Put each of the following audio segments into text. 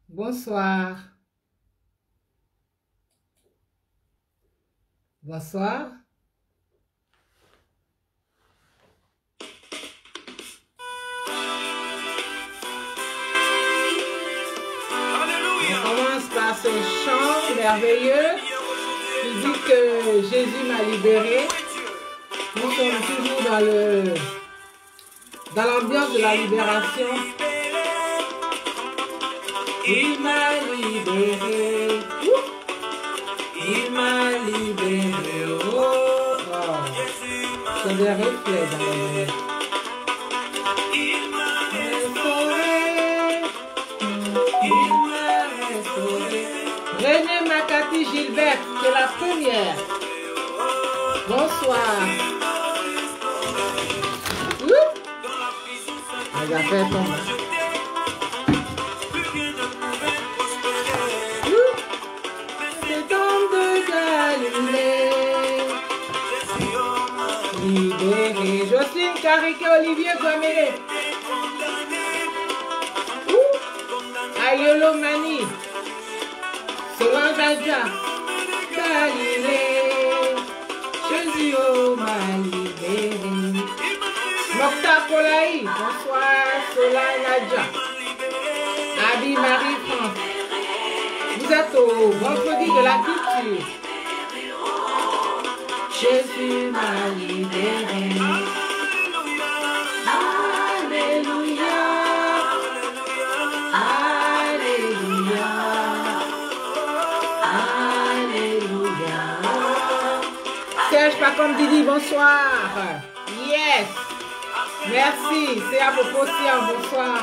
Bonsoir. Bonsoir. On commence par ce chant merveilleux qui dit que Jésus m'a libéré. Nous sommes toujours dans l'ambiance de la libération. Il m'a libéré. Il m'a libéré. Oh, c'est des reflets dans la lumière. Il m'a restauré. Il m'a restauré. René Makati Gilbert, c'est la première. Bonsoir. Les affaires tombent. Libéré. Jocelyne Carique, Olivier Gomé. Ayolo Mani. Solange Adja. Galilée. Jésus m'a libéré. Mokta Kolaï. Bonsoir Solange Adja. Abi Marie-France. Vous êtes au vendredi de la culture. Jésus m'a libéré. Alléluia. Alléluia. Alléluia. Serge Pacom Didi, bonsoir. Yes. Merci. C'est à propos bonsoir.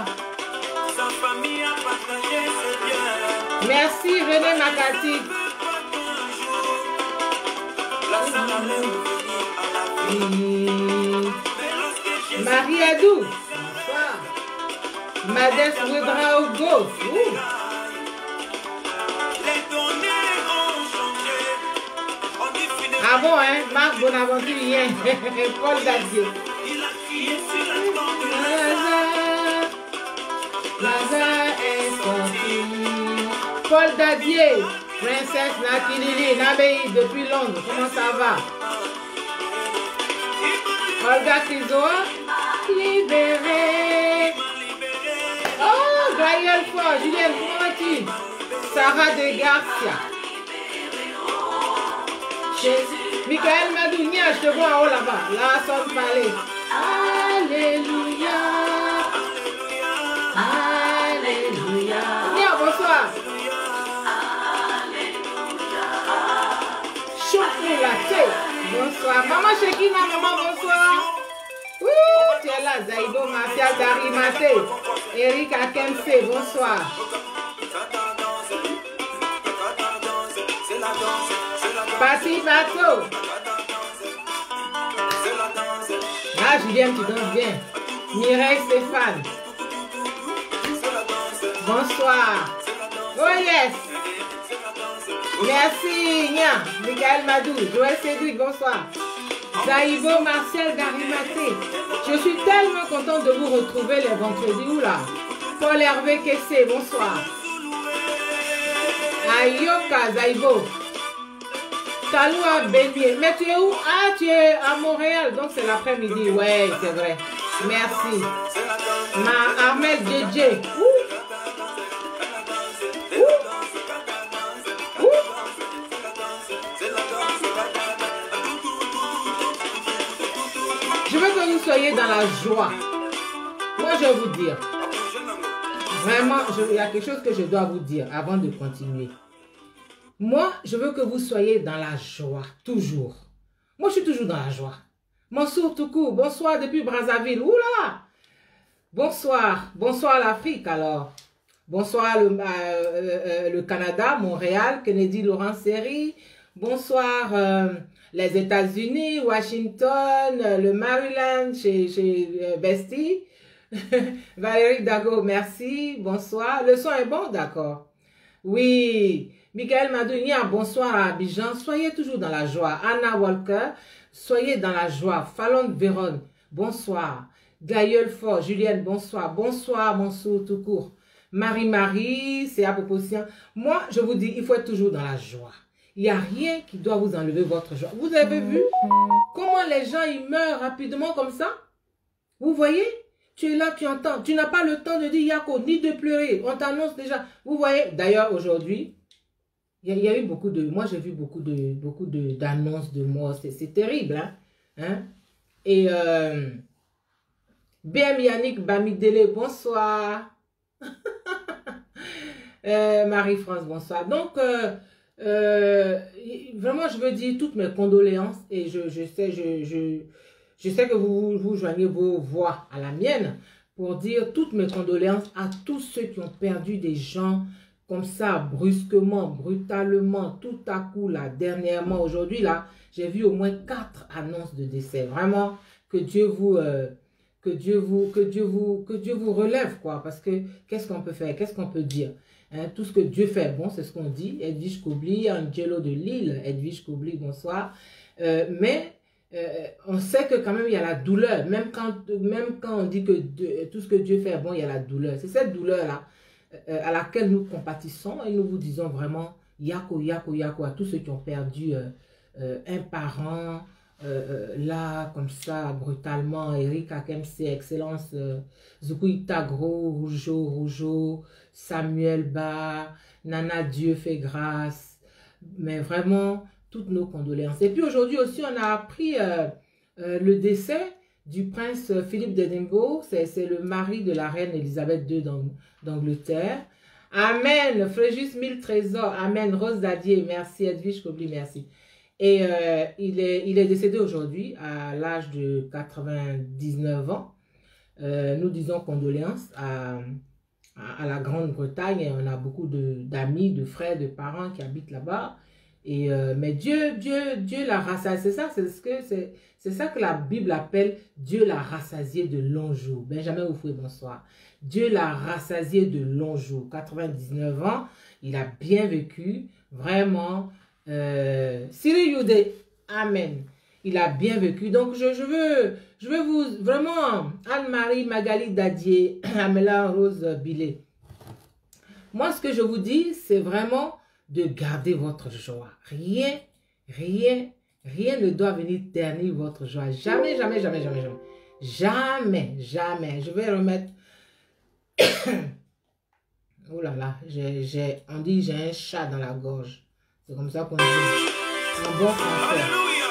Merci René Makati. Marie Adou. Bonsoir. Madès Ouedraogo. Ah bon, hein? Marc Bonaventure hier. Paul Dadier. Lazare est sorti. Paul Dadier. Princesse Natilili, Nabéi depuis Londres, comment ça va? Olga Kizoa, libérée. Oh, Gaël Fort, Julienne, comment vas-tu? Sarah de Garcia. Michael Madounia, je te vois en haut là-bas. Là, son palais. Alléluia. Alléluia. Viens, bonsoir. Bonsoir. Maman Shekina, maman, bonsoir. Ouh, tu es là, Zaïdo, Mafia, Darimate. Eric Akemse, bonsoir. Pati Bato. Ah, Julien, tu danses bien. Mireille Stéphane. Bonsoir. Oh yes. Merci, Nia, Michael Madou, Joël Cédric, bonsoir. Zaïbo, Martial, Darimate. Je suis tellement contente de vous retrouver les vendredis. Oula. Paul Hervé Kessé, bonsoir. Ayoka, Zaïbo. Kaloua Bénier. Mais tu es où? Ah, tu es à Montréal, donc c'est l'après-midi. Ouais, c'est vrai. Merci. Ahmed DJ. Je veux que vous soyez dans la joie. Moi, je vais vous dire. Vraiment, il y a quelque chose que je dois vous dire avant de continuer. Moi, je veux que vous soyez dans la joie, toujours. Moi, je suis toujours dans la joie. Mansour Toukou, bonsoir depuis Brazzaville. Oula! Bonsoir. Bonsoir l'Afrique, alors. Bonsoir le Canada, Montréal, Kennedy Laurent Seri. Bonsoir les États-Unis, Washington, le Maryland, chez Bestie. Valérie Dago, merci. Bonsoir. Le son est bon, d'accord. Oui. Michael Madounia, bonsoir à Abidjan. Soyez toujours dans la joie. Anna Walker, soyez dans la joie. Fallon Véron, bonsoir. Gailleul Fort, Julienne, bonsoir. Bonsoir, Mansour, tout court. Marie-Marie, c'est à propos. Moi, je vous dis, il faut être toujours dans la joie. Il n'y a rien qui doit vous enlever votre joie. Vous avez vu comment les gens, ils meurent rapidement comme ça? Vous voyez? Tu es là, tu entends. Tu n'as pas le temps de dire Yako, ni de pleurer. On t'annonce déjà. Vous voyez? D'ailleurs, aujourd'hui, il y a eu beaucoup de... Moi, j'ai vu beaucoup d'annonces de morts. C'est terrible, hein? Et BM Yannick Bamidele, bonsoir. Marie-France, bonsoir. Donc, vraiment, je veux dire toutes mes condoléances et je sais que vous joignez vos voix à la mienne pour dire toutes mes condoléances à tous ceux qui ont perdu des gens comme ça, brusquement, brutalement, tout à coup, là, dernièrement, aujourd'hui, là, j'ai vu au moins 4 annonces de décès. Vraiment, que Dieu vous relève, quoi. Parce que, qu'est-ce qu'on peut faire? Qu'est-ce qu'on peut dire? Hein, tout ce que Dieu fait, bon, c'est ce qu'on dit. Edwige Koubli, Angelo de Lille, Edwige Koubli, bonsoir. Mais on sait que quand même, il y a la douleur. Même quand on dit que tout ce que Dieu fait, bon, il y a la douleur. C'est cette douleur-là à laquelle nous compatissons et nous vous disons vraiment Yako, Yako, Yako à tous ceux qui ont perdu un parent, là, comme ça, brutalement. Eric Akemse, Excellence, Zoukoui Tagro, Rougeau, Samuel Ba, Nana Dieu fait grâce. Mais vraiment, toutes nos condoléances. Et puis aujourd'hui aussi, on a appris le décès du prince Philippe d'Édimbourg. C'est le mari de la reine Elisabeth II d'Angleterre. Amen. Fréjus 1000 trésors. Amen. Rose Dadier, merci. Edwige Kobli, merci. Et il est décédé aujourd'hui à l'âge de 99 ans. Nous disons condoléances à la Grande-Bretagne. Et on a beaucoup d'amis, de frères, de parents qui habitent là-bas. Et mais Dieu l'a rassasié. C'est ça que la Bible appelle Dieu l'a rassasié de longs jours. Benjamin Oufoué, bonsoir. Dieu l'a rassasié de longs jours. 99 ans, il a bien vécu, vraiment. Cyril Youdé, amen. Il a bien vécu. Donc je veux vous vraiment Anne-Marie Magali Dadier, Amela Rose Billet. Moi, ce que je vous dis, c'est vraiment de garder votre joie. Rien ne doit venir ternir votre joie. Jamais, jamais, jamais, jamais, jamais. Jamais, jamais. Je vais remettre... Oh là là, on dit j'ai un chat dans la gorge. C'est comme ça qu'on dit. En bon français. Alléluia.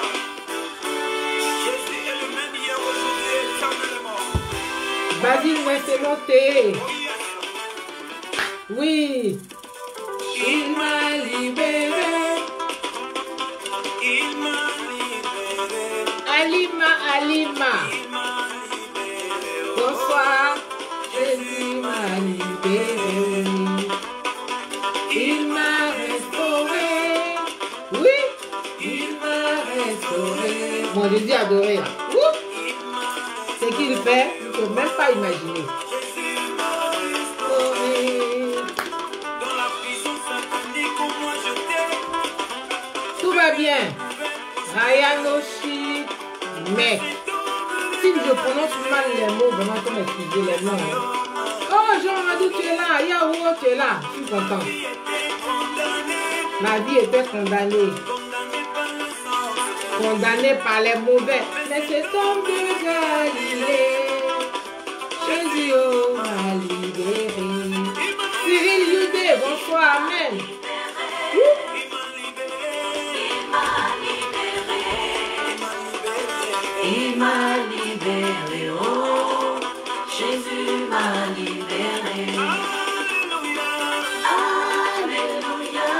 Jésus est le même hier, aujourd'hui, éternellement. Vas-y, laissez monter. Oui. Il m'a libéré. Il m'a libéré. Alima. Il m'a libéré. Bonsoir. Jésus m'a libéré. Il m'a restauré. Oui. Il m'a restauré. Mon Jésus adoré. Là. Il m'a Ce qu'il fait, je ne peux même pas imaginer. Jésus m'a restauré. Dans la prison satanique où moi j'étais. Tout va bien. Rayanoshi. Mais si je prononce mal les mots, vraiment comme excuser les noms. Hein. Oh, Jean-Madou, tu es là. Yahoo, tu es là. Je suis content. Ma vie était condamnée. Condamnée par les mauvais. Mais c'est homme de Galilée. Jésus m'a libéré. Cyril Youdé, bonsoir, amen. Il m'a libéré, oh, Jésus m'a libéré. Alléluia,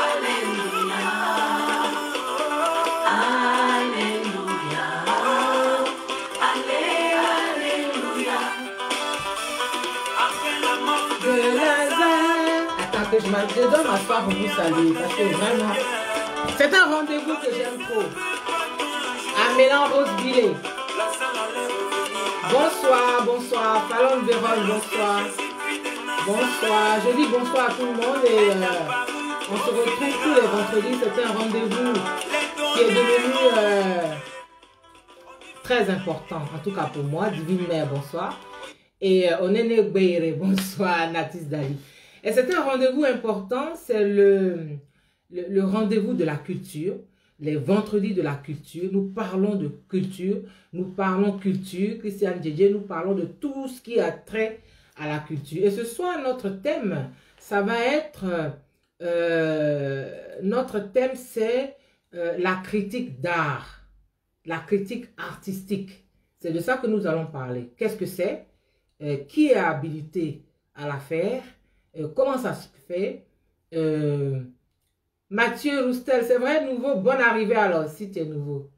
Alléluia, Alléluia, Alléluia. De Lazare. Attends que je dois m'asseoir pour vous saluer parce que vraiment, c'est un rendez-vous que j'aime trop. Amélan Rose Billet. Bonsoir, bonsoir. Fallon Vérole, bonsoir. Bonsoir. Je dis bonsoir à tout le monde et on se retrouve tous les vendredis. C'est un rendez-vous qui est devenu très important, en tout cas pour moi. Divine Mère, bonsoir. Et Onene Gbeire, bonsoir, Natis Dali. Et c'est un rendez-vous important, c'est le rendez-vous de la culture, les vendredis de la culture. Nous parlons de culture, Christiane Djedje, nous parlons de tout ce qui a trait à la culture. Et ce soir, notre thème, ça va être, c'est la critique d'art, la critique artistique. C'est de ça que nous allons parler. Qu'est-ce que c'est? Qui est habilité à la faire? Comment ça se fait? Mathieu Roustel, c'est vrai, nouveau, bonne arrivée alors, si tu es nouveau.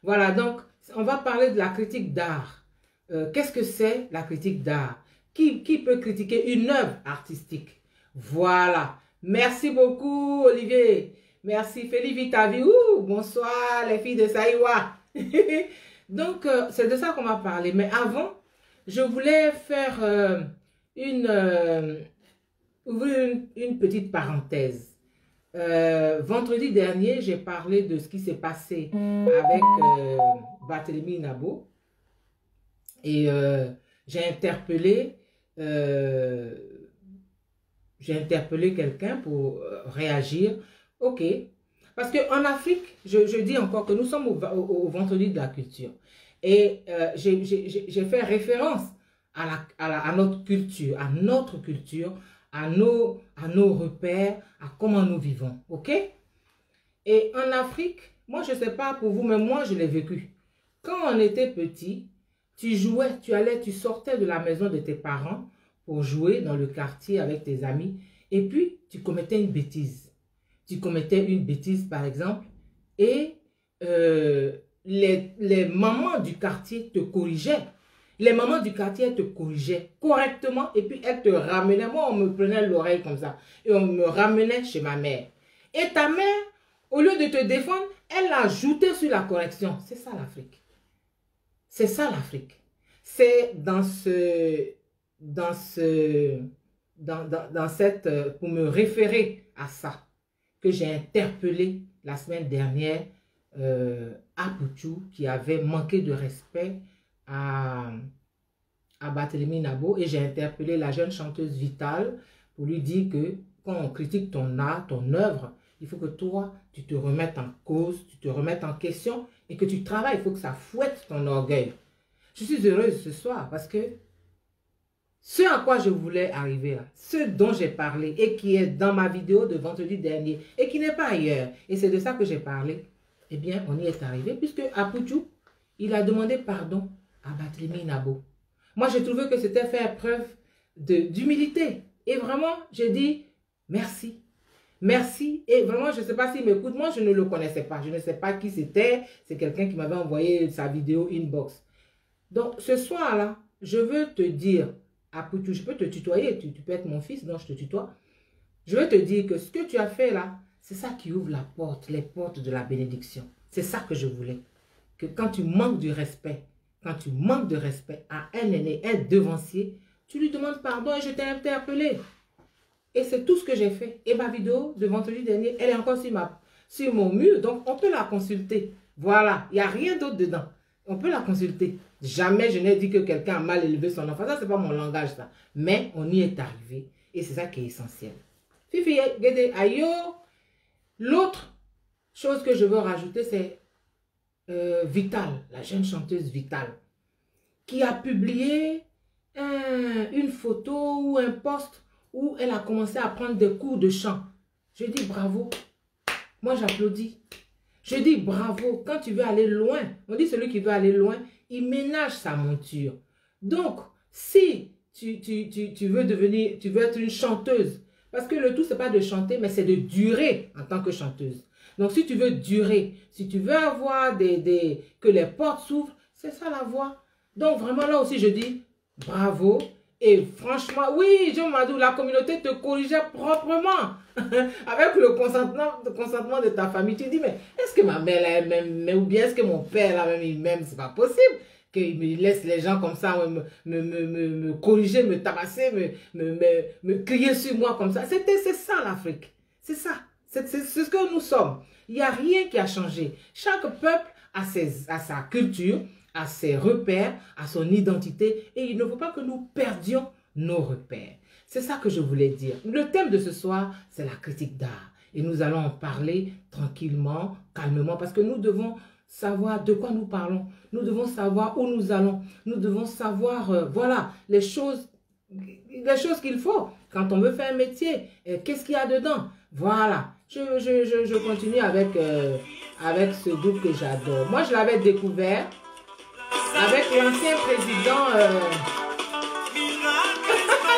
Voilà, donc, on va parler de la critique d'art. Qu'est-ce que c'est la critique d'art? Qui peut critiquer une œuvre artistique? Voilà. Merci beaucoup, Olivier. Merci, Félix Vitavi. Bonsoir, les filles de Saïwa. Donc, c'est de ça qu'on va parler. Mais avant, je voulais faire ouvrir une petite parenthèse. Vendredi dernier, j'ai parlé de ce qui s'est passé avec Barthélemy Nabo. Et j'ai interpellé quelqu'un pour réagir. Ok. Parce qu'en Afrique, je dis encore que nous sommes au vendredi de la culture. Et j'ai fait référence à notre culture, à nos repères, à comment nous vivons. Ok? Et en Afrique, moi je ne sais pas pour vous, mais moi je l'ai vécu. Quand on était petit, tu jouais, tu sortais de la maison de tes parents pour jouer dans le quartier avec tes amis. Et puis, tu commettais une bêtise. Tu commettais une bêtise, par exemple, et les mamans du quartier te corrigeaient. Les mamans du quartier, elles te corrigeaient correctement et puis elles te ramenaient. Moi, on me prenait l'oreille comme ça et on me ramenait chez ma mère. Et ta mère, au lieu de te défendre, elle ajoutait sur la correction. C'est ça l'Afrique. C'est ça l'Afrique. C'est pour me référer à ça que j'ai interpellé la semaine dernière Apouchou qui avait manqué de respect à Barthélemy Nabo, et j'ai interpellé la jeune chanteuse Vitale pour lui dire que quand on critique ton art, ton œuvre, il faut que toi, tu te remettes en cause, tu te remettes en question et que tu travailles. Il faut que ça fouette ton orgueil. Je suis heureuse ce soir parce que ce à quoi je voulais arriver là, ce dont j'ai parlé et qui est dans ma vidéo de vendredi dernier et qui n'est pas ailleurs, et c'est de ça que j'ai parlé, eh bien, on y est arrivé puisque Apouchou, il a demandé pardon à Barthélemy Nabo. Moi, j'ai trouvé que c'était faire preuve d'humilité. Et vraiment, j'ai dit merci. Merci. Et vraiment, je ne sais pas s'il m'écoute. Moi, je ne le connaissais pas. Je ne sais pas qui c'était. C'est quelqu'un qui m'avait envoyé sa vidéo inbox. Donc, ce soir-là, je veux te dire, Apouchou, je peux te tutoyer. Tu peux être mon fils, donc je te tutoie. Je veux te dire que ce que tu as fait là, c'est ça qui ouvre la porte, les portes de la bénédiction. C'est ça que je voulais. Que quand tu manques du respect, à un aîné, un devancier, tu lui demandes pardon et je t'ai interpellé. Et c'est tout ce que j'ai fait. Et ma vidéo de vendredi dernier, elle est encore sur mon mur, donc on peut la consulter. Voilà, il n'y a rien d'autre dedans. On peut la consulter. Jamais je n'ai dit que quelqu'un a mal élevé son enfant. Ça, c'est pas mon langage, ça. Mais on y est arrivé. Et c'est ça qui est essentiel. Fifi, Gede, ayo. L'autre chose que je veux rajouter, c'est Vitale, la jeune chanteuse Vitale, qui a publié une photo ou un post où elle a commencé à prendre des cours de chant. Je dis bravo. Moi, j'applaudis. Je dis bravo. Quand tu veux aller loin, on dit celui qui veut aller loin, il ménage sa monture. Donc, si tu veux être une chanteuse, parce que le tout, c'est pas de chanter, mais c'est de durer en tant que chanteuse. Donc, si tu veux durer, si tu veux avoir que les portes s'ouvrent, c'est ça la voie. Donc, vraiment, là aussi, je dis bravo. Et franchement, oui, Jean Madou, la communauté te corrigeait proprement. Avec le consentement de ta famille. Tu dis, mais est-ce que ma mère, elle m'aime, ou bien est-ce que mon père, là, même, il m'aime? C'est pas possible qu'il me laisse les gens comme ça me corriger, me tabasser, me crier sur moi comme ça. C'est ça l'Afrique. C'est ça. C'est ce que nous sommes. Il n'y a rien qui a changé. Chaque peuple à sa culture, à ses repères, à son identité. Et il ne faut pas que nous perdions nos repères. C'est ça que je voulais dire. Le thème de ce soir, c'est la critique d'art. Et nous allons en parler tranquillement, calmement, parce que nous devons savoir de quoi nous parlons. Nous devons savoir où nous allons. Nous devons savoir, voilà, les choses qu'il faut. Quand on veut faire un métier, qu'est-ce qu'il y a dedans? Voilà. Je continue avec ce groupe que j'adore. Moi, je l'avais découvert avec l'ancien président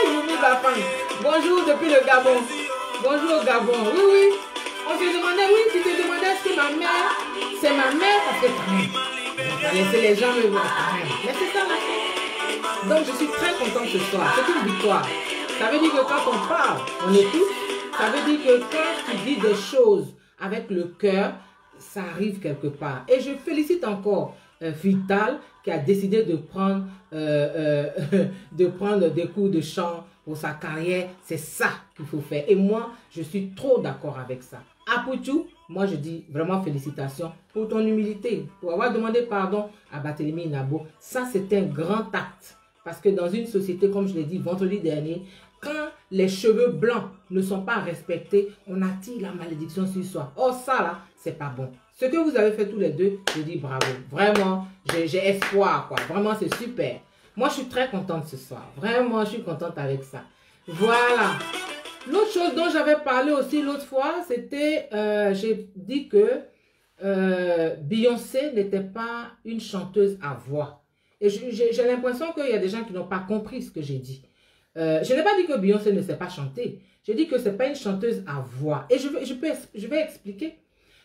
Yumi Bafang. Bonjour depuis le Gabon. Bonjour au Gabon. Oui, oui. On se demandait, oui, tu te demandais si ma mère, c'est ma mère, parce que quand même, on va laisser les gens me voir quand même. Mais c'est ça la. Donc je suis très contente ce soir. C'est une victoire. Ça veut dire que quand on parle, on écoute. Ça veut dire que quand tu dis des choses avec le cœur, ça arrive quelque part. Et je félicite encore Vital qui a décidé de prendre des cours de chant pour sa carrière. C'est ça qu'il faut faire. Et moi, je suis trop d'accord avec ça. Aputu, moi je dis vraiment félicitations pour ton humilité, pour avoir demandé pardon à Barthélemy Nabo. Ça, c'est un grand acte. Parce que dans une société, comme je l'ai dit vendredi dernier, quand les cheveux blancs ne sont pas respectés, on attire la malédiction sur soi. Oh, ça là, c'est pas bon. Ce que vous avez fait tous les deux, je dis bravo. Vraiment, j'ai espoir, quoi. Vraiment, c'est super. Moi, je suis très contente ce soir. Vraiment, je suis contente avec ça. Voilà. L'autre chose dont j'avais parlé aussi l'autre fois, c'était, j'ai dit que Beyoncé n'était pas une chanteuse à voix. Et j'ai l'impression qu'il y a des gens qui n'ont pas compris ce que j'ai dit. Je n'ai pas dit que Beyoncé ne sait pas chanter. J'ai dit que ce n'est pas une chanteuse à voix. Et je vais expliquer.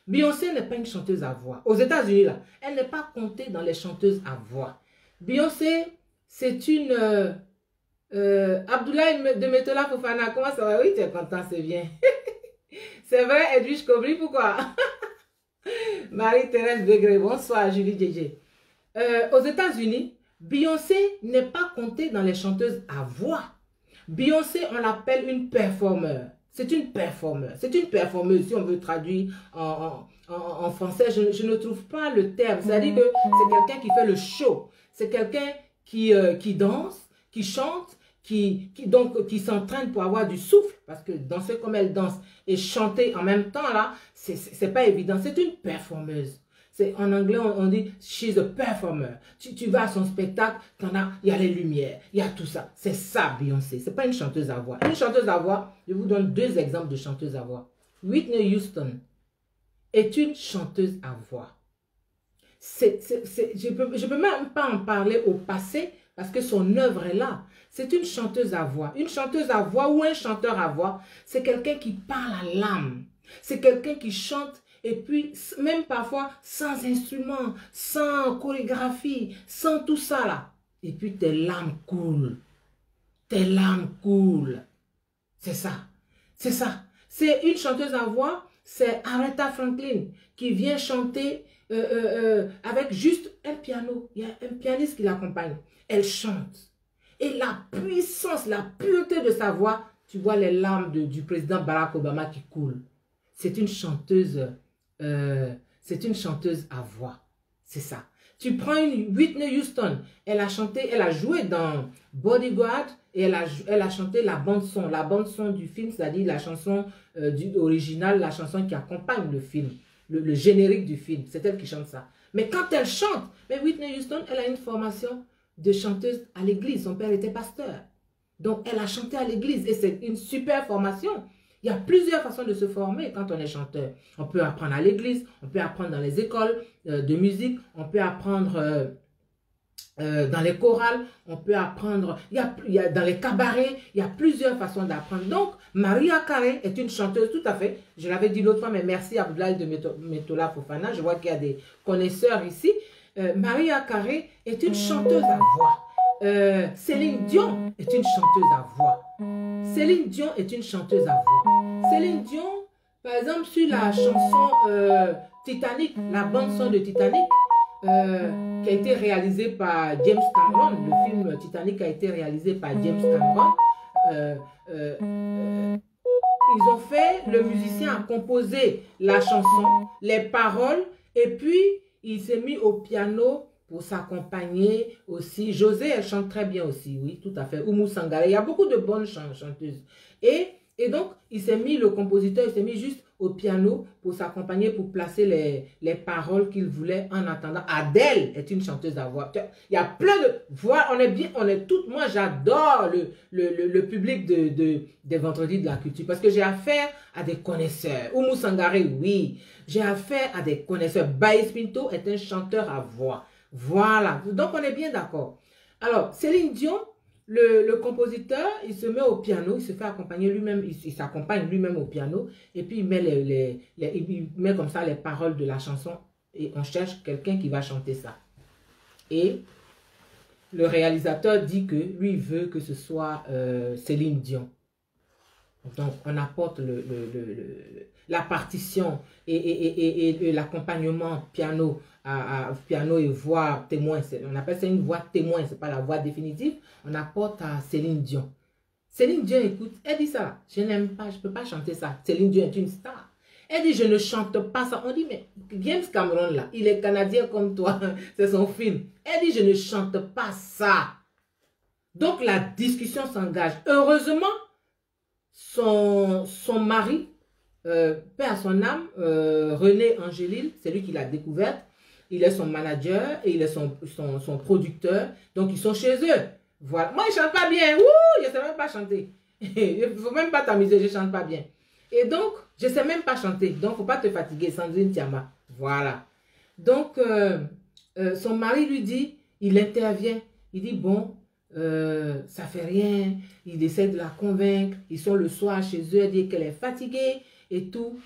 Beyoncé n'est pas une chanteuse à voix. Aux États-Unis, là, elle n'est pas comptée dans les chanteuses à voix. Beyoncé, c'est une... Abdoulaye de Metola Fofana, comment ça va? Oui, tu es content, c'est bien. C'est vrai, Edwige Kobri, pourquoi? Marie-Thérèse Begré, bonsoir, Julie Djedje. Aux États-Unis, Beyoncé n'est pas comptée dans les chanteuses à voix. Beyoncé, on l'appelle une performeur. C'est une performeur. C'est une performeuse, si on veut traduire en français. Je ne trouve pas le terme. C'est-à-dire que c'est quelqu'un qui fait le show. C'est quelqu'un qui danse, qui chante, qui s'entraîne pour avoir du souffle. Parce que danser comme elle danse et chanter en même temps, là, c'est pas évident. C'est une performeuse. En anglais, on dit « she's a performer ». Tu vas à son spectacle, il y a les lumières, il y a tout ça. C'est ça, Beyoncé. Ce n'est pas une chanteuse à voix. Une chanteuse à voix, je vous donne deux exemples de chanteuses à voix. Whitney Houston est une chanteuse à voix. Je ne peux même pas en parler au passé parce que son œuvre est là. C'est une chanteuse à voix. Une chanteuse à voix ou un chanteur à voix, c'est quelqu'un qui parle à l'âme. C'est quelqu'un qui chante. Et puis, même parfois, sans instrument, sans chorégraphie, sans tout ça là. Et puis, tes larmes coulent. Tes larmes coulent. C'est ça. C'est ça. C'est une chanteuse à voix, c'est Aretha Franklin qui vient chanter avec juste un piano. Il y a un pianiste qui l'accompagne. Elle chante. Et la puissance, la pureté de sa voix, tu vois les larmes du président Barack Obama qui coulent. C'est une chanteuse... c'est une chanteuse à voix. C'est ça. Tu prends une Whitney Houston. Elle a chanté, elle a joué dans Bodyguard et elle a chanté la bande-son. La bande-son du film, c'est-à-dire la chanson originale, la chanson qui accompagne le film. Le générique du film. C'est elle qui chante ça. Mais quand elle chante, mais Whitney Houston, elle a une formation de chanteuse à l'église. Son père était pasteur. Donc, elle a chanté à l'église et c'est une super formation. Il y a plusieurs façons de se former quand on est chanteur. On peut apprendre à l'église, on peut apprendre dans les écoles de musique, on peut apprendre dans les chorales, on peut apprendre dans les cabarets. Il y a plusieurs façons d'apprendre. Donc, Mariah Carey est une chanteuse, tout à fait. Je l'avais dit l'autre fois, mais merci à Abdoulaye de Metola Fofana. Je vois qu'il y a des connaisseurs ici. Mariah Carey est une chanteuse à voix. Céline Dion est une chanteuse à voix. Céline Dion est une chanteuse à voix. Céline Dion, par exemple, sur la chanson Titanic, la bande-son de Titanic, qui a été réalisée par James Cameron. Le film Titanic a été réalisé par James Cameron. Ils ont fait, le musicien a composé la chanson, les paroles, et puis il s'est mis au piano pour s'accompagner aussi. José, elle chante très bien aussi, oui, tout à fait. Oumou Sangaré, il y a beaucoup de bonnes chanteuses. Et donc, le compositeur, il s'est mis juste au piano pour s'accompagner, pour placer les paroles qu'il voulait en attendant. Adèle est une chanteuse à voix. Il y a plein de voix, on est toutes, moi j'adore le public des vendredis de la culture parce que j'ai affaire à des connaisseurs. Oumou Sangaré, oui, j'ai affaire à des connaisseurs. Baïs Pinto est un chanteur à voix. Voilà, donc on est bien d'accord. Alors, Céline Dion, le compositeur, il se met au piano, il se fait accompagner lui-même, il s'accompagne lui-même au piano, et puis il met, il met comme ça les paroles de la chanson, et on cherche quelqu'un qui va chanter ça. Et le réalisateur dit que lui, il veut que ce soit Céline Dion. Donc, on apporte la partition et l'accompagnement piano, piano et voix témoin. On appelle ça une voix témoin, ce n'est pas la voix définitive. On apporte à Céline Dion. Céline Dion, écoute, elle dit ça. Je n'aime pas, je ne peux pas chanter ça. Céline Dion est une star. Elle dit, je ne chante pas ça. On dit, mais James Cameron, là, il est canadien comme toi. C'est son film. Elle dit, je ne chante pas ça. Donc, la discussion s'engage. Heureusement, son mari, paix à son âme, René Angélil, c'est lui qui l'a découverte. Il est son manager et il est son producteur. Donc, ils sont chez eux. Voilà. Moi, je ne chante pas bien. Ouh, je ne sais même pas chanter. Il ne faut même pas t'amuser, je ne chante pas bien. Et donc, je ne sais même pas chanter. Donc, il ne faut pas te fatiguer, Sandrine Tiama. Voilà. Donc, son mari lui dit, il intervient. Il dit, bon, ça fait rien. Il essaie de la convaincre. Ils sont le soir chez eux. Elle dit qu'elle est fatiguée et tout.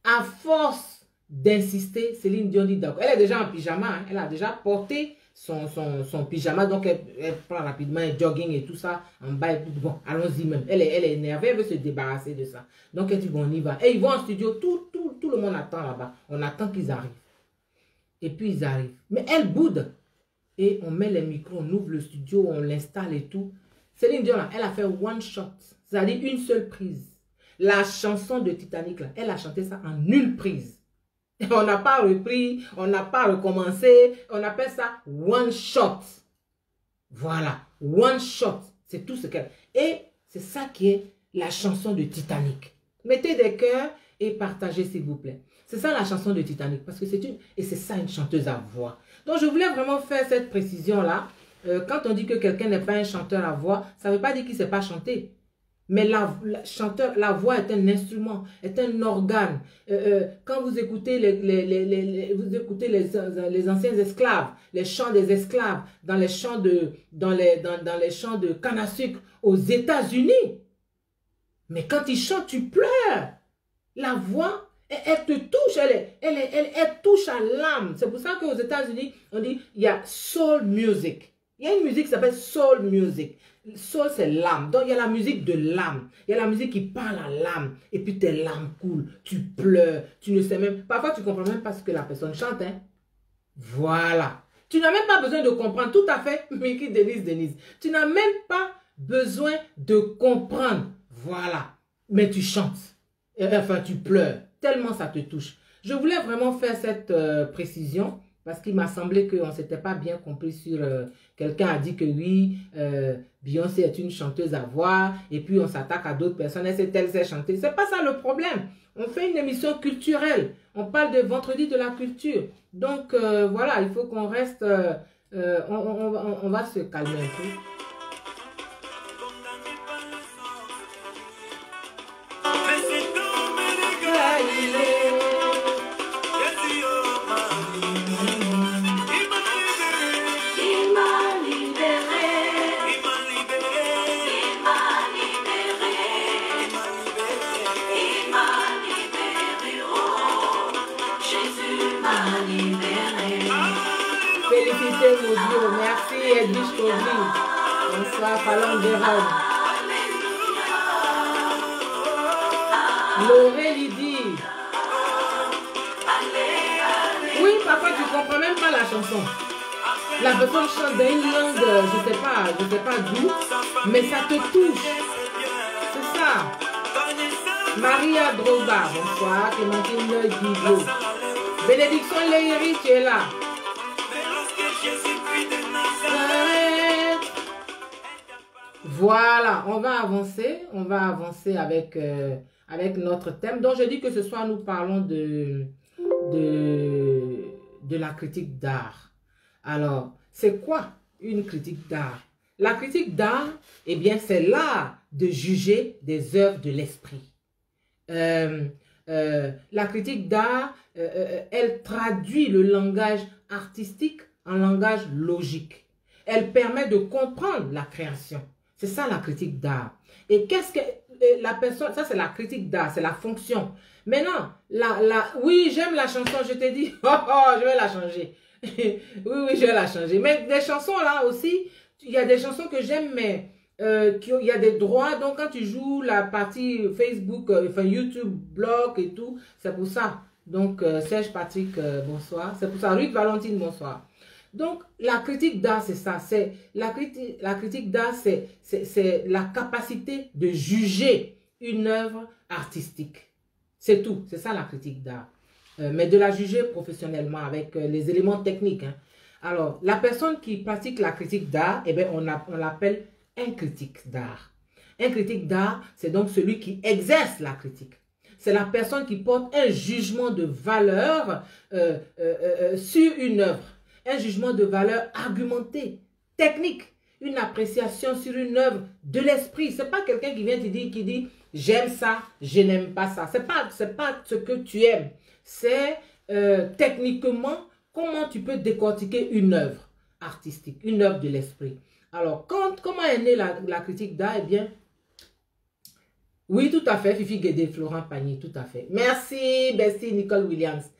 À force d'insister, Céline Dion dit d'accord. Elle est déjà en pyjama. Hein. Elle a déjà porté son pyjama. Donc, elle prend rapidement un jogging et tout ça en bas. Bon, allons-y même. Elle est énervée. Elle veut se débarrasser de ça. Donc, elle dit, bon, on y va. Et ils vont en studio. Tout le monde attend là-bas. On attend qu'ils arrivent. Et puis, ils arrivent. Mais elle boude. Et on met les micros, on ouvre le studio, on l'installe et tout. Céline Dion, là, elle a fait one shot. C'est-à-dire une seule prise. La chanson de Titanic, là, elle a chanté ça en une prise. On n'a pas repris, on n'a pas recommencé. On appelle ça one shot. Voilà, one shot. C'est tout ce qu'elle... Et c'est ça qui est la chanson de Titanic. Mettez des cœurs et partagez, s'il vous plaît. C'est ça la chanson de Titanic. Parce que c'est une... Et c'est ça une chanteuse à voix. Donc, je voulais vraiment faire cette précision-là. Quand on dit que quelqu'un n'est pas un chanteur à voix, ça ne veut pas dire qu'il ne sait pas chanter. Mais la voix est un instrument, est un organe. Quand vous écoutez les anciens esclaves, les chants des esclaves, dans les chants de canne à sucre aux États-Unis, mais quand ils chantent, tu pleures. La voix, elle te touche, elle touche à l'âme. C'est pour ça qu'aux États-Unis, on dit il y a soul music. Il y a une musique qui s'appelle soul music. Soul, c'est l'âme. Donc, il y a la musique de l'âme. Il y a la musique qui parle à l'âme. Et puis, tes larmes coulent. Tu pleures. Tu ne sais même... Parfois, tu ne comprends même pas ce que la personne chante. Hein? Voilà. Tu n'as même pas besoin de comprendre. Tout à fait, Mickey, Denise. Tu n'as même pas besoin de comprendre. Voilà. Mais tu chantes. Enfin, tu pleures. Tellement ça te touche. Je voulais vraiment faire cette précision. Parce qu'il m'a semblé qu'on ne s'était pas bien compris sur... Quelqu'un a dit que oui, Beyoncé est une chanteuse à voix. Et puis on s'attaque à d'autres personnes. Elle sait chanter. C'est pas ça le problème. On fait une émission culturelle. On parle de vendredi de la culture. Donc voilà, il faut qu'on reste... on va se calmer un peu. Félicitez mon Dieu. Merci Edwige Kovli. Bonsoir, Fallon Deron. Laurélie dit. Oui, parfois tu ne comprends même pas la chanson. La personne chante dans une langue, je ne sais pas d'où, mais ça te touche. C'est ça. Maria Droba, bonsoir. Clémentine Guido. Bénédiction Léry, tu es là. Mais lorsque Jésus prit de Nazareth, Voilà, on va avancer avec, avec notre thème. Donc, je dis que ce soir, nous parlons de la critique d'art. Alors, c'est quoi une critique d'art? La critique d'art, eh bien, c'est l'art de juger des œuvres de l'esprit. La critique d'art, elle traduit le langage artistique en langage logique. Elle permet de comprendre la création. C'est ça la critique d'art. Et qu'est-ce que la personne, ça c'est la critique d'art, c'est la fonction. Maintenant, oui, j'aime la chanson, je t'ai dit, je vais la changer. Oui, je vais la changer. Mais des chansons là aussi, il y a des chansons que j'aime, mais il y a des droits. Donc quand tu joues la partie Facebook, enfin YouTube, blog et tout, c'est pour ça. Donc Serge Patrick, bonsoir. C'est pour ça. Ruth Valentine, bonsoir. Donc, la critique d'art, c'est ça. La critique d'art, c'est la capacité de juger une œuvre artistique. C'est tout. C'est ça la critique d'art. Mais de la juger professionnellement avec les éléments techniques. Hein. Alors, la personne qui pratique la critique d'art, eh bien, on l'appelle un critique d'art. Un critique d'art, c'est donc celui qui exerce la critique. C'est la personne qui porte un jugement de valeur sur une œuvre. Un jugement de valeur argumenté, technique, une appréciation sur une œuvre de l'esprit. Ce n'est pas quelqu'un qui vient te dire, qui dit j'aime ça, je n'aime pas ça. Ce n'est pas ce que tu aimes. C'est techniquement comment tu peux décortiquer une œuvre artistique, une œuvre de l'esprit. Alors, comment est née la critique d'art? Eh bien, oui, tout à fait, Fifi Guédé, Florent Pagny, tout à fait. Merci, Bestie Nicole Williams.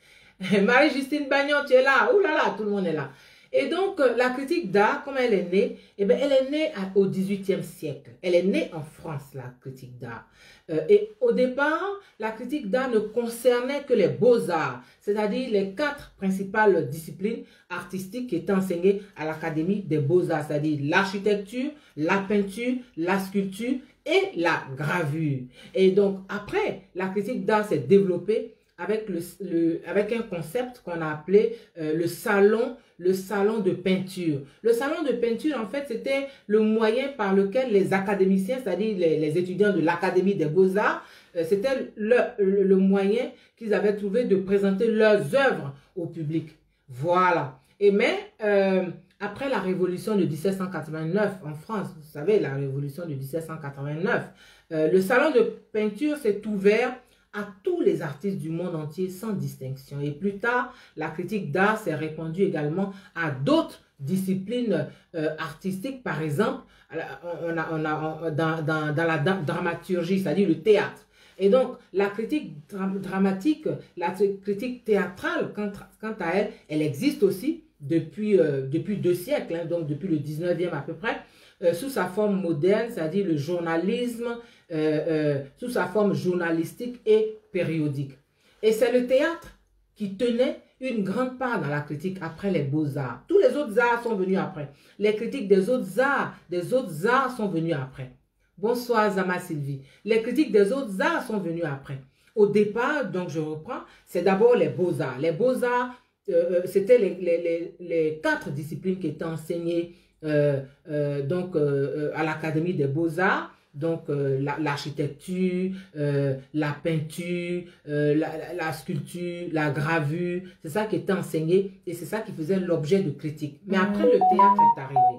Marie-Justine Bagnon, tu es là. Ouh là là, tout le monde est là. Et donc, la critique d'art, comment elle est née? Eh bien, elle est née au XVIIIe siècle. Elle est née en France, la critique d'art. Et au départ, la critique d'art ne concernait que les beaux-arts, c'est-à-dire les 4 principales disciplines artistiques qui étaient enseignées à l'Académie des beaux-arts, c'est-à-dire l'architecture, la peinture, la sculpture et la gravure. Et donc, après, la critique d'art s'est développée avec un concept qu'on a appelé le salon de peinture. Le salon de peinture, en fait, c'était le moyen par lequel les académiciens, c'est-à-dire les étudiants de l'Académie des Beaux-Arts, c'était le moyen qu'ils avaient trouvé de présenter leurs œuvres au public. Voilà. Mais après la révolution de 1789 en France, vous savez, la révolution de 1789, le salon de peinture s'est ouvert à tous les artistes du monde entier sans distinction. Et plus tard, la critique d'art s'est répandue également à d'autres disciplines artistiques. Par exemple, dans la dramaturgie, c'est-à-dire le théâtre. Et donc, la critique dramatique, la critique théâtrale, quant à elle, elle existe aussi depuis 2 siècles, hein, donc depuis le 19e à peu près, sous sa forme moderne, c'est-à-dire le journalisme, sous sa forme journalistique et périodique. Et c'est le théâtre qui tenait une grande part dans la critique après les beaux-arts. Tous les autres arts sont venus après. Les critiques des autres arts sont venus après. Bonsoir Zama Sylvie. Les critiques des autres arts sont venus après. Au départ, donc je reprends, c'est d'abord les beaux-arts. Les beaux-arts, c'était les 4 disciplines qui étaient enseignées à l'Académie des Beaux-Arts. Donc, l'architecture, la peinture, la sculpture, la gravure, c'est ça qui était enseigné et c'est ça qui faisait l'objet de critiques. Mais après, le théâtre est arrivé.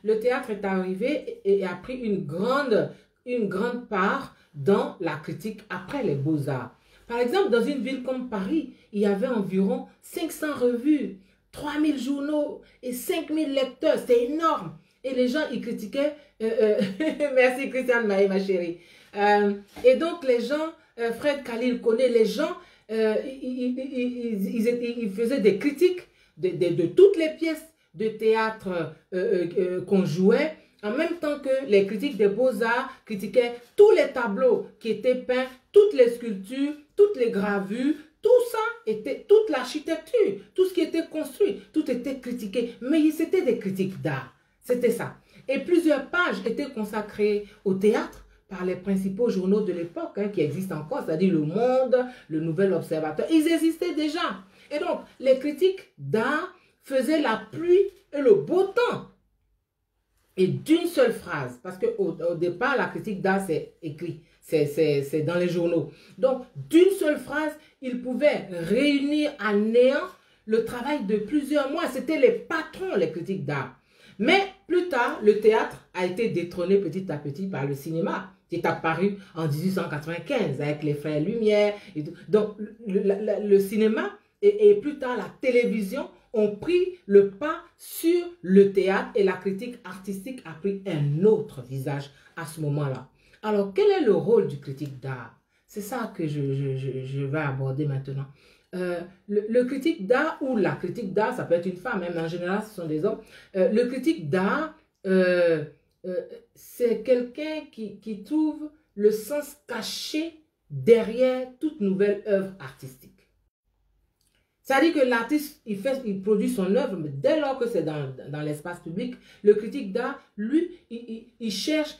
Le théâtre est arrivé et a pris une grande part dans la critique après les beaux-arts. Par exemple, dans une ville comme Paris, il y avait environ 500 revues, 3000 journaux et 5000 lecteurs. C'est énorme. Et les gens, ils critiquaient. Merci Christiane Maé, ma chérie. Et donc, les gens, Fred Khalil connaît les gens, ils faisaient des critiques de toutes les pièces de théâtre qu'on jouait, en même temps que les critiques des beaux-arts critiquaient tous les tableaux qui étaient peints, toutes les sculptures, toutes les gravures, tout ça était, toute l'architecture, tout ce qui était construit, tout était critiqué. Mais c'était des critiques d'art. C'était ça. Et plusieurs pages étaient consacrées au théâtre par les principaux journaux de l'époque, hein, qui existent encore, c'est-à-dire Le Monde, Le Nouvel Observateur. Ils existaient déjà. Et donc, les critiques d'art faisaient la pluie et le beau temps. Et d'une seule phrase, parce qu'au départ, la critique d'art, c'est écrit, c'est dans les journaux. Donc, d'une seule phrase, ils pouvaient réunir à néant le travail de plusieurs mois. C'était les patrons, les critiques d'art. Mais plus tard, le théâtre a été détrôné petit à petit par le cinéma, qui est apparu en 1895 avec les frères Lumière. Et tout. Donc, le cinéma et plus tard la télévision ont pris le pas sur le théâtre et la critique artistique a pris un autre visage à ce moment-là. Alors, quel est le rôle du critique d'art? C'est ça que je vais aborder maintenant. Le critique d'art ou la critique d'art, ça peut être une femme, mais en général, ce sont des hommes. Le critique d'art, c'est quelqu'un qui trouve le sens caché derrière toute nouvelle œuvre artistique. C'est-à-dire que l'artiste, il produit son œuvre, mais dès lors que c'est dans l'espace public, le critique d'art, lui, il cherche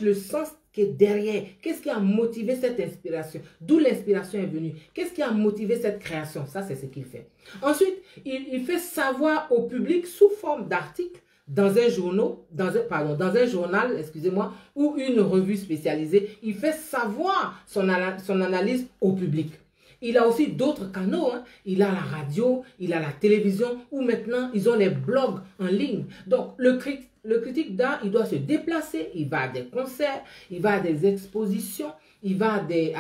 le sens qui est derrière. Qu'est-ce qui a motivé cette inspiration? D'où l'inspiration est venue? Qu'est-ce qui a motivé cette création? Ça, c'est ce qu'il fait. Ensuite, il fait savoir au public sous forme d'articles dans un journal, excusez-moi, ou une revue spécialisée. Il fait savoir son analyse au public. Il a aussi d'autres canaux, hein. Il a la radio, il a la télévision, ou maintenant, ils ont les blogs en ligne. Donc, le critique d'art, il doit se déplacer, il va à des concerts, il va à des expositions, il va à des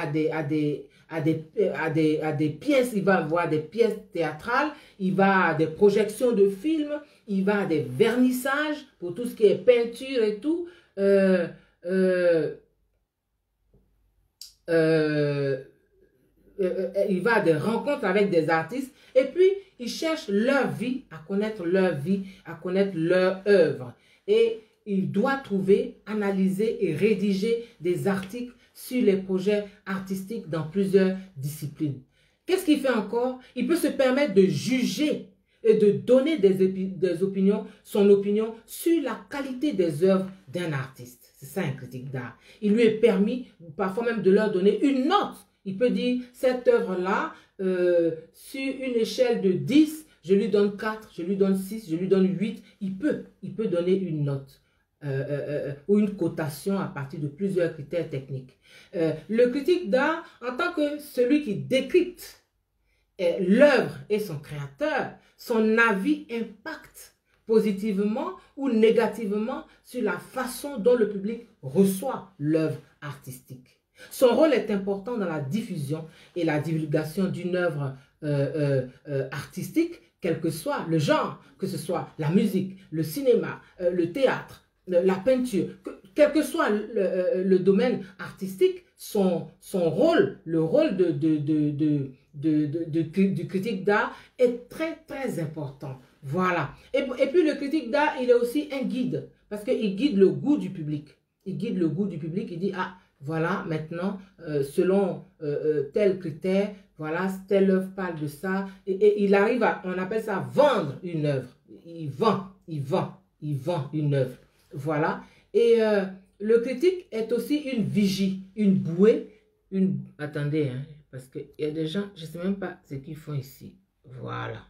pièces, il va voir des pièces théâtrales, il va à des projections de films, il va à des vernissages pour tout ce qui est peinture et tout. Il va à des rencontres avec des artistes et puis il cherche leur vie, à connaître leur vie, à connaître leur œuvre. Et il doit trouver, analyser et rédiger des articles sur les projets artistiques dans plusieurs disciplines. Qu'est-ce qu'il fait encore? Il peut se permettre de juger et de donner des opinions, son opinion sur la qualité des œuvres d'un artiste. C'est ça un critique d'art. Il lui est permis parfois même de leur donner une note. Il peut dire, cette œuvre-là, sur une échelle de 10, je lui donne 4, je lui donne 6, je lui donne 8. Il peut donner une note ou une cotation à partir de plusieurs critères techniques. Le critique d'art, en tant que celui qui décrypte l'œuvre et son créateur, son avis impacte positivement ou négativement sur la façon dont le public reçoit l'œuvre artistique. Son rôle est important dans la diffusion et la divulgation d'une œuvre artistique, quel que soit le genre, que ce soit la musique, le cinéma, le théâtre, la peinture, quel que soit le domaine artistique, son rôle, le rôle du critique d'art est très très important. Voilà. Et puis le critique d'art, il est aussi un guide, parce qu'il guide le goût du public. Il guide le goût du public, il dit, ah, voilà, maintenant, selon tel critère, voilà, telle œuvre parle de ça. Et il arrive à, on appelle ça vendre une œuvre. Il vend une œuvre. Voilà. Et le critique est aussi une vigie, une bouée, Attendez, hein, parce qu'il y a des gens, je ne sais même pas ce qu'ils font ici. Voilà.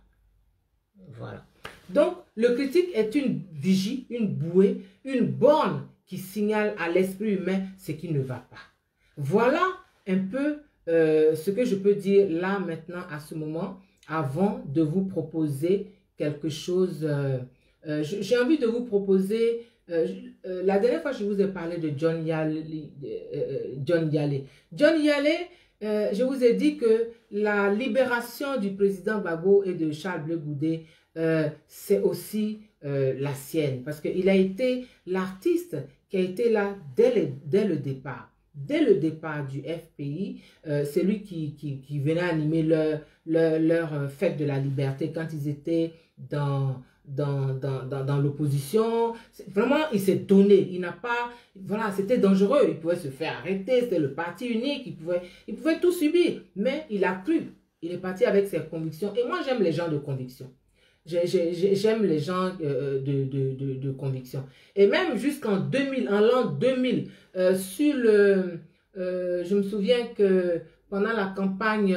Voilà. Donc, le critique est une vigie, une bouée, une borne qui signale à l'esprit humain ce qui ne va pas. Voilà un peu ce que je peux dire là maintenant à ce moment avant de vous proposer quelque chose. J'ai envie de vous proposer, la dernière fois je vous ai parlé de John Yale. John Yale, je vous ai dit que la libération du président Gbagbo et de Charles Blé Goudé, c'est aussi la sienne, parce qu'il a été l'artiste qui a été là dès le départ. Dès le départ du FPI, c'est lui qui venait animer leur fête de la liberté quand ils étaient dans l'opposition. Vraiment, il s'est donné. Il n'a pas... Voilà, c'était dangereux. Il pouvait se faire arrêter. C'était le parti unique. Il pouvait tout subir. Mais il a cru. Il est parti avec ses convictions. Et moi, j'aime les gens de conviction. J'aime les gens de conviction. Et même jusqu'en 2000, en l'an 2000, je me souviens que pendant la campagne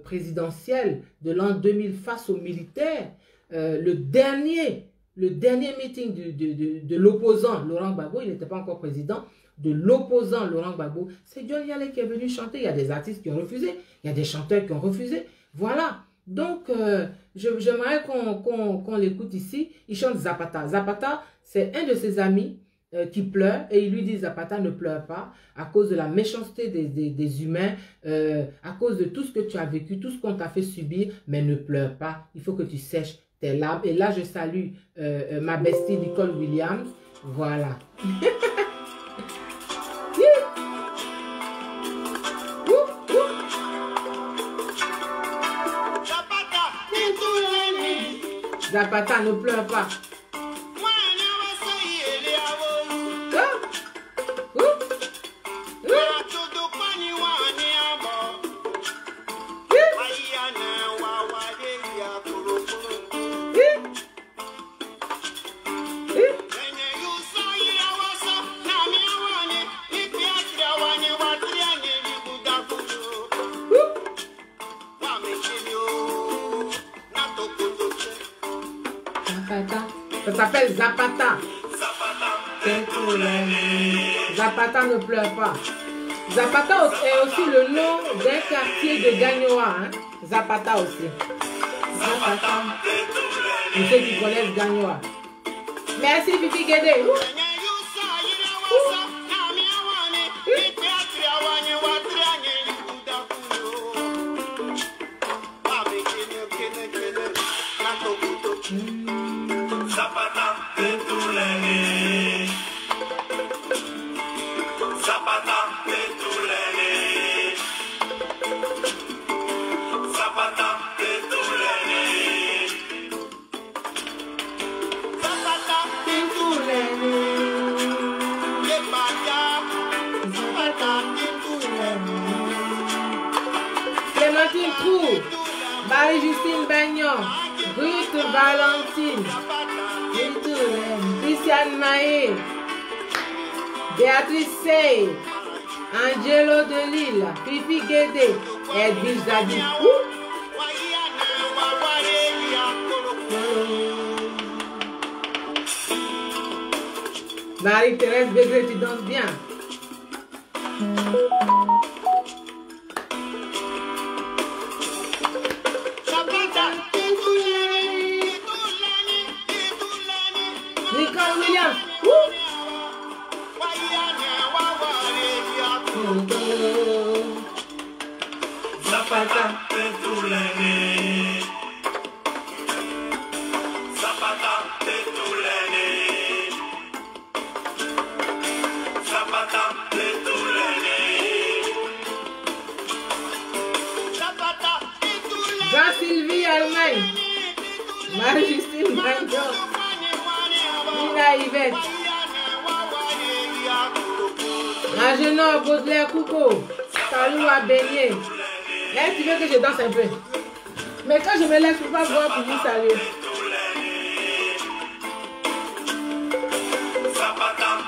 présidentielle de l'an 2000 face aux militaires, le dernier meeting de l'opposant Laurent Gbagbo, il n'était pas encore président, de l'opposant Laurent Gbagbo, c'est John Yalé qui est venu chanter. Il y a des artistes qui ont refusé, il y a des chanteurs qui ont refusé. Voilà. Donc, j'aimerais qu'on l'écoute ici. Il chante Zapata. Zapata, c'est un de ses amis qui pleure et il lui dit Zapata, ne pleure pas à cause de la méchanceté des humains, à cause de tout ce que tu as vécu, tout ce qu'on t'a fait subir, mais ne pleure pas. Il faut que tu sèches tes larmes. Et là, je salue ma bestie Nicole Williams. Voilà. Zapata, ne pleure pas. Ça s'appelle Zapata. Zapata ne pleure pas. Zapata est aussi le nom d'un quartier de Gagnoa. Hein? Zapata aussi. Zapata. Pour ceux qui connaissent Gagnoa. Merci Fifi Guédé. Clémentine Trou, Marie-Justine Bagnon, Ruth Valentine, Christiane Maé, Béatrice Sey, Angelo de Lille, Fifi Guédé, Edwige Zadi. Marie-Thérèse Bégré, tu danses bien. Nicole Williams. Zapata. Jean-Sylvie Allemagne, Marie-Justine Brandon, Nina Yvette, Agenor Baudelaire Coucou, Talou Beignet. Là, tu veux que je danse un peu. Mais quand je me lève, je ne peux pas voir pour vous saluer.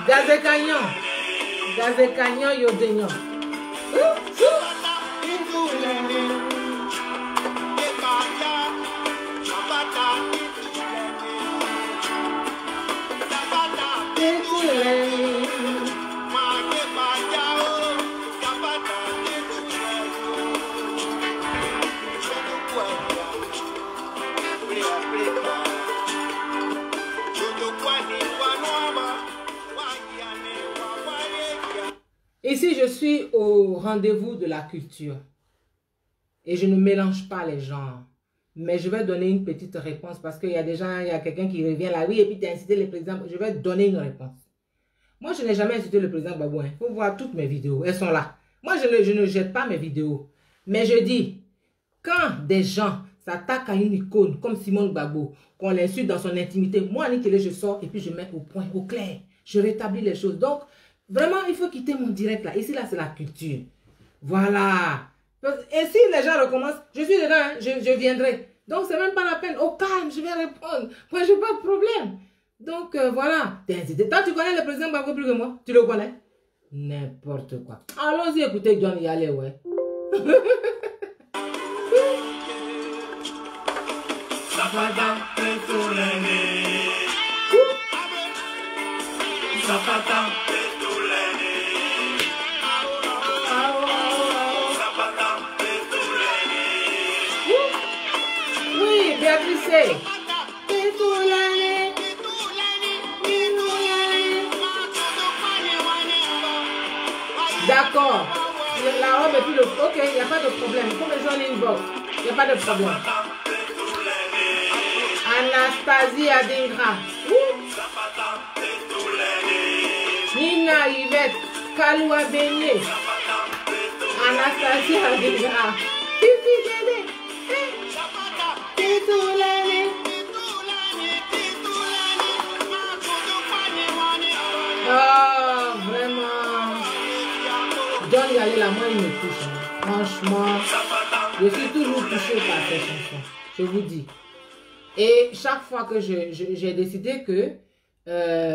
Gazé Cagnon, Gazé Cagnon, Yodeignon. Ici, je suis au rendez-vous de la culture et je ne mélange pas les genres. Mais je vais donner une petite réponse parce qu'il y a des gens, il y a quelqu'un qui revient là, oui, et puis tu as incité le président. Je vais donner une réponse. Moi, je n'ai jamais incité le président Gbagbo. Il faut voir toutes mes vidéos, elles sont là. Moi, je ne jette pas mes vidéos. Mais je dis, quand des gens s'attaquent à une icône comme Simone Gbagbo, qu'on l'insulte dans son intimité, moi, Anikele, je sors et puis je mets au point, au clair. Je rétablis les choses. Donc, vraiment, il faut quitter mon direct là. Ici, là, c'est la culture. Voilà. Et si les gens recommencent, je suis dedans, hein, je viendrai. Donc, c'est même pas la peine. Au calme, je vais répondre. Moi, je n'ai pas de problème. Donc, voilà. Toi, tu connais le président Gbagbo plus que moi? Tu le connais? N'importe quoi. Allons-y écouter John Yalé, ouais. Zapata, petulene. Zapata, petulene. Zapata, petulene. Oui, Béatrice. D'accord. La robe et puis le... Ok, il n'y a pas de problème. Comme les gens une box, il n'y a pas de problème. Anastasie Adingra. Nina Yvette. Kaloua Beignet. Anastasie Adingra. Titi Dede. Titoulane. Oh, vraiment. John Yalé, là, moi, il me touche. Hein. Franchement, je suis toujours touchée par ces chansons. Je vous dis. Et chaque fois que j'ai décidé que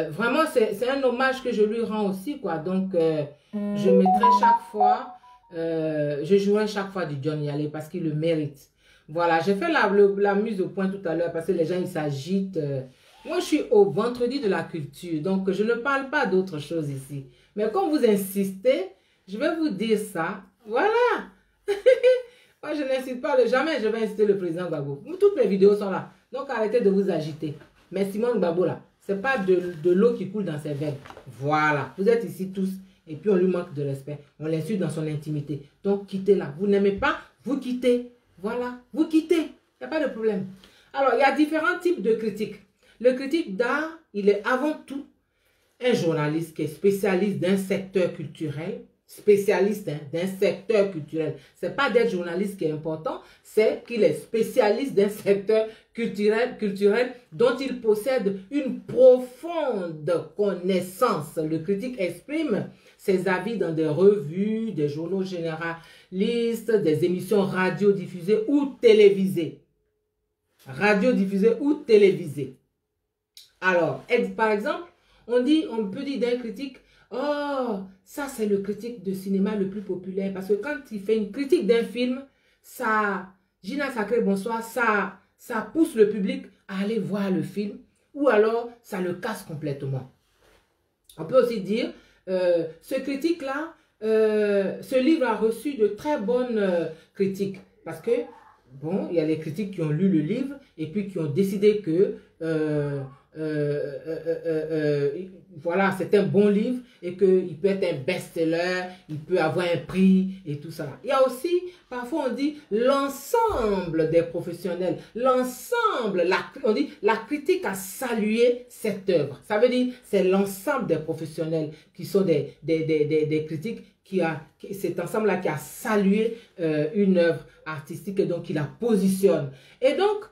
vraiment, c'est un hommage que je lui rends aussi, quoi. Donc, je mettrai chaque fois, je jouerai chaque fois du John Yalé parce qu'il le mérite. Voilà, j'ai fait la mise au point tout à l'heure parce que les gens, ils s'agitent. Moi, je suis au vendredi de la culture, donc je ne parle pas d'autre chose ici. Mais comme vous insistez, je vais vous dire ça. Voilà. Moi, je n'incite pas, jamais je vais inciter le président Gbagbo. Toutes mes vidéos sont là. Donc, arrêtez de vous agiter. Mais Simone Gbagbo, là, ce n'est pas de l'eau qui coule dans ses veines. Voilà. Vous êtes ici tous. Et puis, on lui manque de respect. On l'insulte dans son intimité. Donc, quittez-la. Vous n'aimez pas, vous quittez. Voilà. Vous quittez. Il n'y a pas de problème. Alors, il y a différents types de critiques. Le critique d'art, il est avant tout un journaliste qui est spécialiste d'un secteur culturel. Spécialiste d'un secteur culturel. Ce n'est pas d'être journaliste qui est important, c'est qu'il est spécialiste d'un secteur culturel dont il possède une profonde connaissance. Le critique exprime ses avis dans des revues, des journaux généralistes, des émissions radiodiffusées ou télévisées. Radiodiffusées ou télévisées. Alors, par exemple, on peut dire d'un critique, oh, ça c'est le critique de cinéma le plus populaire. Parce que quand il fait une critique d'un film, ça, Gina Sacré, bonsoir, ça pousse le public à aller voir le film. Ou alors, ça le casse complètement. On peut aussi dire, ce critique-là, ce livre a reçu de très bonnes critiques. Parce que, bon, il y a les critiques qui ont lu le livre et puis qui ont décidé que... voilà, c'est un bon livre et qu'il peut être un best-seller, il peut avoir un prix et tout ça. Il y a aussi, parfois on dit l'ensemble des professionnels, l'ensemble, on dit la critique a salué cette œuvre. Ça veut dire c'est l'ensemble des professionnels qui sont des critiques, cet ensemble-là qui a salué une œuvre artistique et donc qui la positionne. Et donc,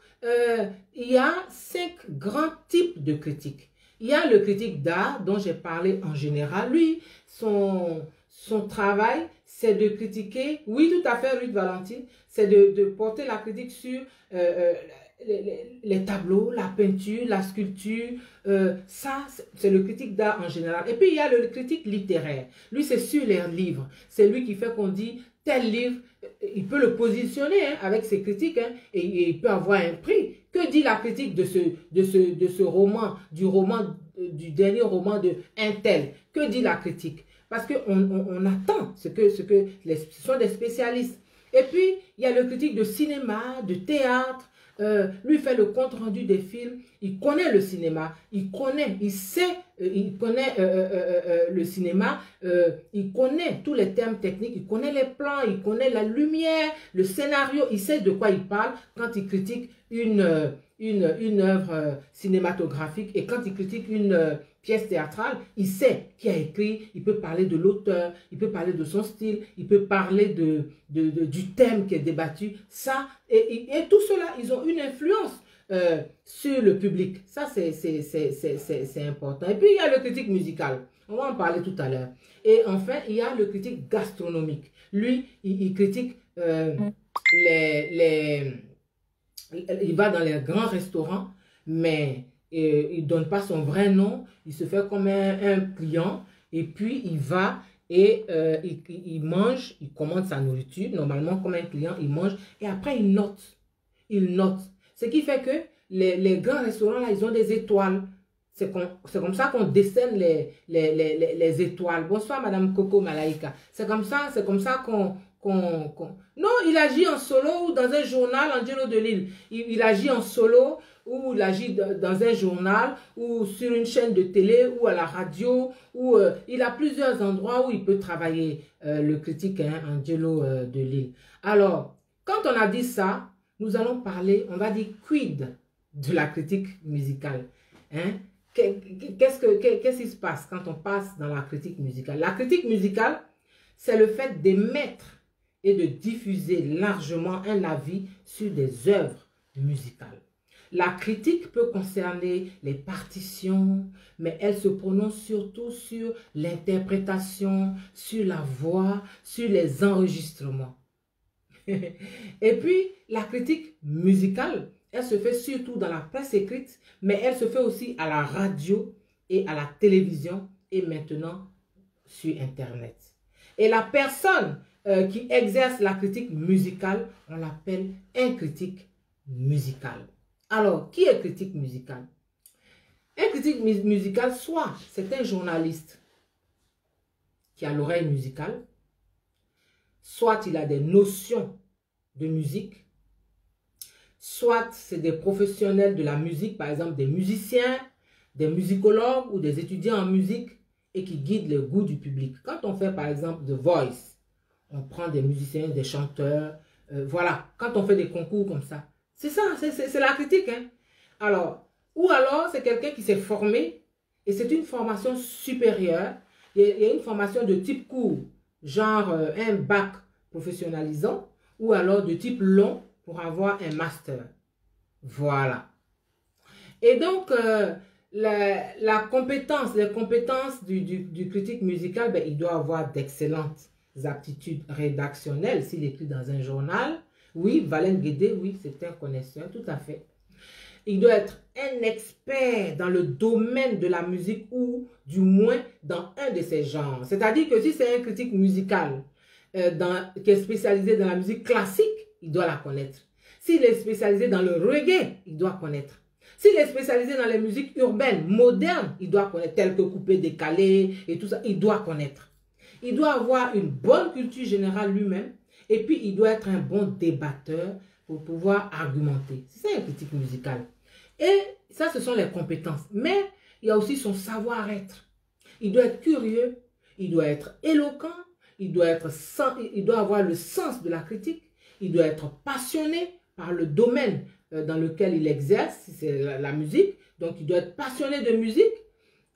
il y a 5 grands types de critiques. Il y a le critique d'art dont j'ai parlé en général. Lui, son travail, c'est de critiquer, oui tout à fait Ruth Valentine, c'est de porter la critique sur les tableaux, la peinture, la sculpture. Ça, c'est le critique d'art en général. Et puis il y a le critique littéraire. Lui, c'est sur les livres. C'est lui qui fait qu'on dit tel livre, il peut le positionner avec ses critiques et il peut avoir un prix. Que dit la critique de ce roman, du dernier roman de un tel? Que dit la critique? Parce qu'on attend ce sont des spécialistes. Et puis, il y a le critique de cinéma, de théâtre. Lui fait le compte rendu des films, il connaît le cinéma, il connaît le cinéma, il connaît tous les termes techniques, il connaît les plans, il connaît la lumière, le scénario, il sait de quoi il parle quand il critique une œuvre cinématographique et quand il critique une pièce théâtrale, il sait qui a écrit, il peut parler de l'auteur, il peut parler de son style, il peut parler du thème qui est débattu. Ça, et tout cela, ils ont une influence sur le public. Ça, c'est important. Et puis, il y a le critique musical. On va en parler tout à l'heure. Et enfin, il y a le critique gastronomique. Lui, il critique il va dans les grands restaurants, mais il ne donne pas son vrai nom. Il se fait comme un client et puis il va et il mange, il commande sa nourriture, normalement comme un client, il mange et après il note. Il note. Ce qui fait que les grands restaurants, là, ils ont des étoiles. C'est comme ça qu'on décerne les étoiles. Bonsoir, Madame Coco Malaika. C'est comme ça qu'on... Non, il agit en solo ou dans un journal, Angelo de Lille. Il agit en solo ou il agit dans un journal ou sur une chaîne de télé ou à la radio. Ou il a plusieurs endroits où il peut travailler, le critique, hein, Angelo de Lille. Alors, quand on a dit ça, nous allons parler, on va dire quid de la critique musicale. Hein? Qu'est-ce qui se passe quand on passe dans la critique musicale? La critique musicale, c'est le fait d'émettre et de diffuser largement un avis sur des œuvres musicales. La critique peut concerner les partitions, mais elle se prononce surtout sur l'interprétation, sur la voix, sur les enregistrements. Et puis, la critique musicale, elle se fait surtout dans la presse écrite, mais elle se fait aussi à la radio et à la télévision et maintenant sur Internet. Et la personne qui exerce la critique musicale, on l'appelle un critique musical. Alors, qui est critique musical? Un critique musical, soit c'est un journaliste qui a l'oreille musicale, soit il a des notions de musique, soit c'est des professionnels de la musique, par exemple des musiciens, des musicologues ou des étudiants en musique et qui guident le goût du public. Quand on fait par exemple The Voice, on prend des musiciens, des chanteurs, voilà, quand on fait des concours comme ça, c'est ça, c'est la critique. Hein? Alors, ou alors c'est quelqu'un qui s'est formé et c'est une formation supérieure, il y a une formation de type court, genre un bac professionnalisant, ou alors de type long pour avoir un master. Voilà. Et donc, les compétences du critique musical, ben, il doit avoir d'excellentes aptitudes rédactionnelles s'il écrit dans un journal. Oui, Valen Guédé, oui, c'est un connaisseur, tout à fait. Il doit être un expert dans le domaine de la musique ou du moins dans un de ces genres. C'est-à-dire que si c'est un critique musical qui est spécialisé dans la musique classique, il doit la connaître. S'il est spécialisé dans le reggae, il doit connaître. S'il est spécialisé dans les musiques urbaines, modernes, il doit connaître, telles que coupé, décalé et tout ça, il doit connaître. Il doit avoir une bonne culture générale lui-même et puis il doit être un bon débatteur pour pouvoir argumenter. C'est ça un critique musical. Et ça, ce sont les compétences. Mais il y a aussi son savoir-être. Il doit être curieux, il doit être éloquent, il doit avoir le sens de la critique, il doit être passionné par le domaine dans lequel il exerce, si c'est la musique. Donc, il doit être passionné de musique.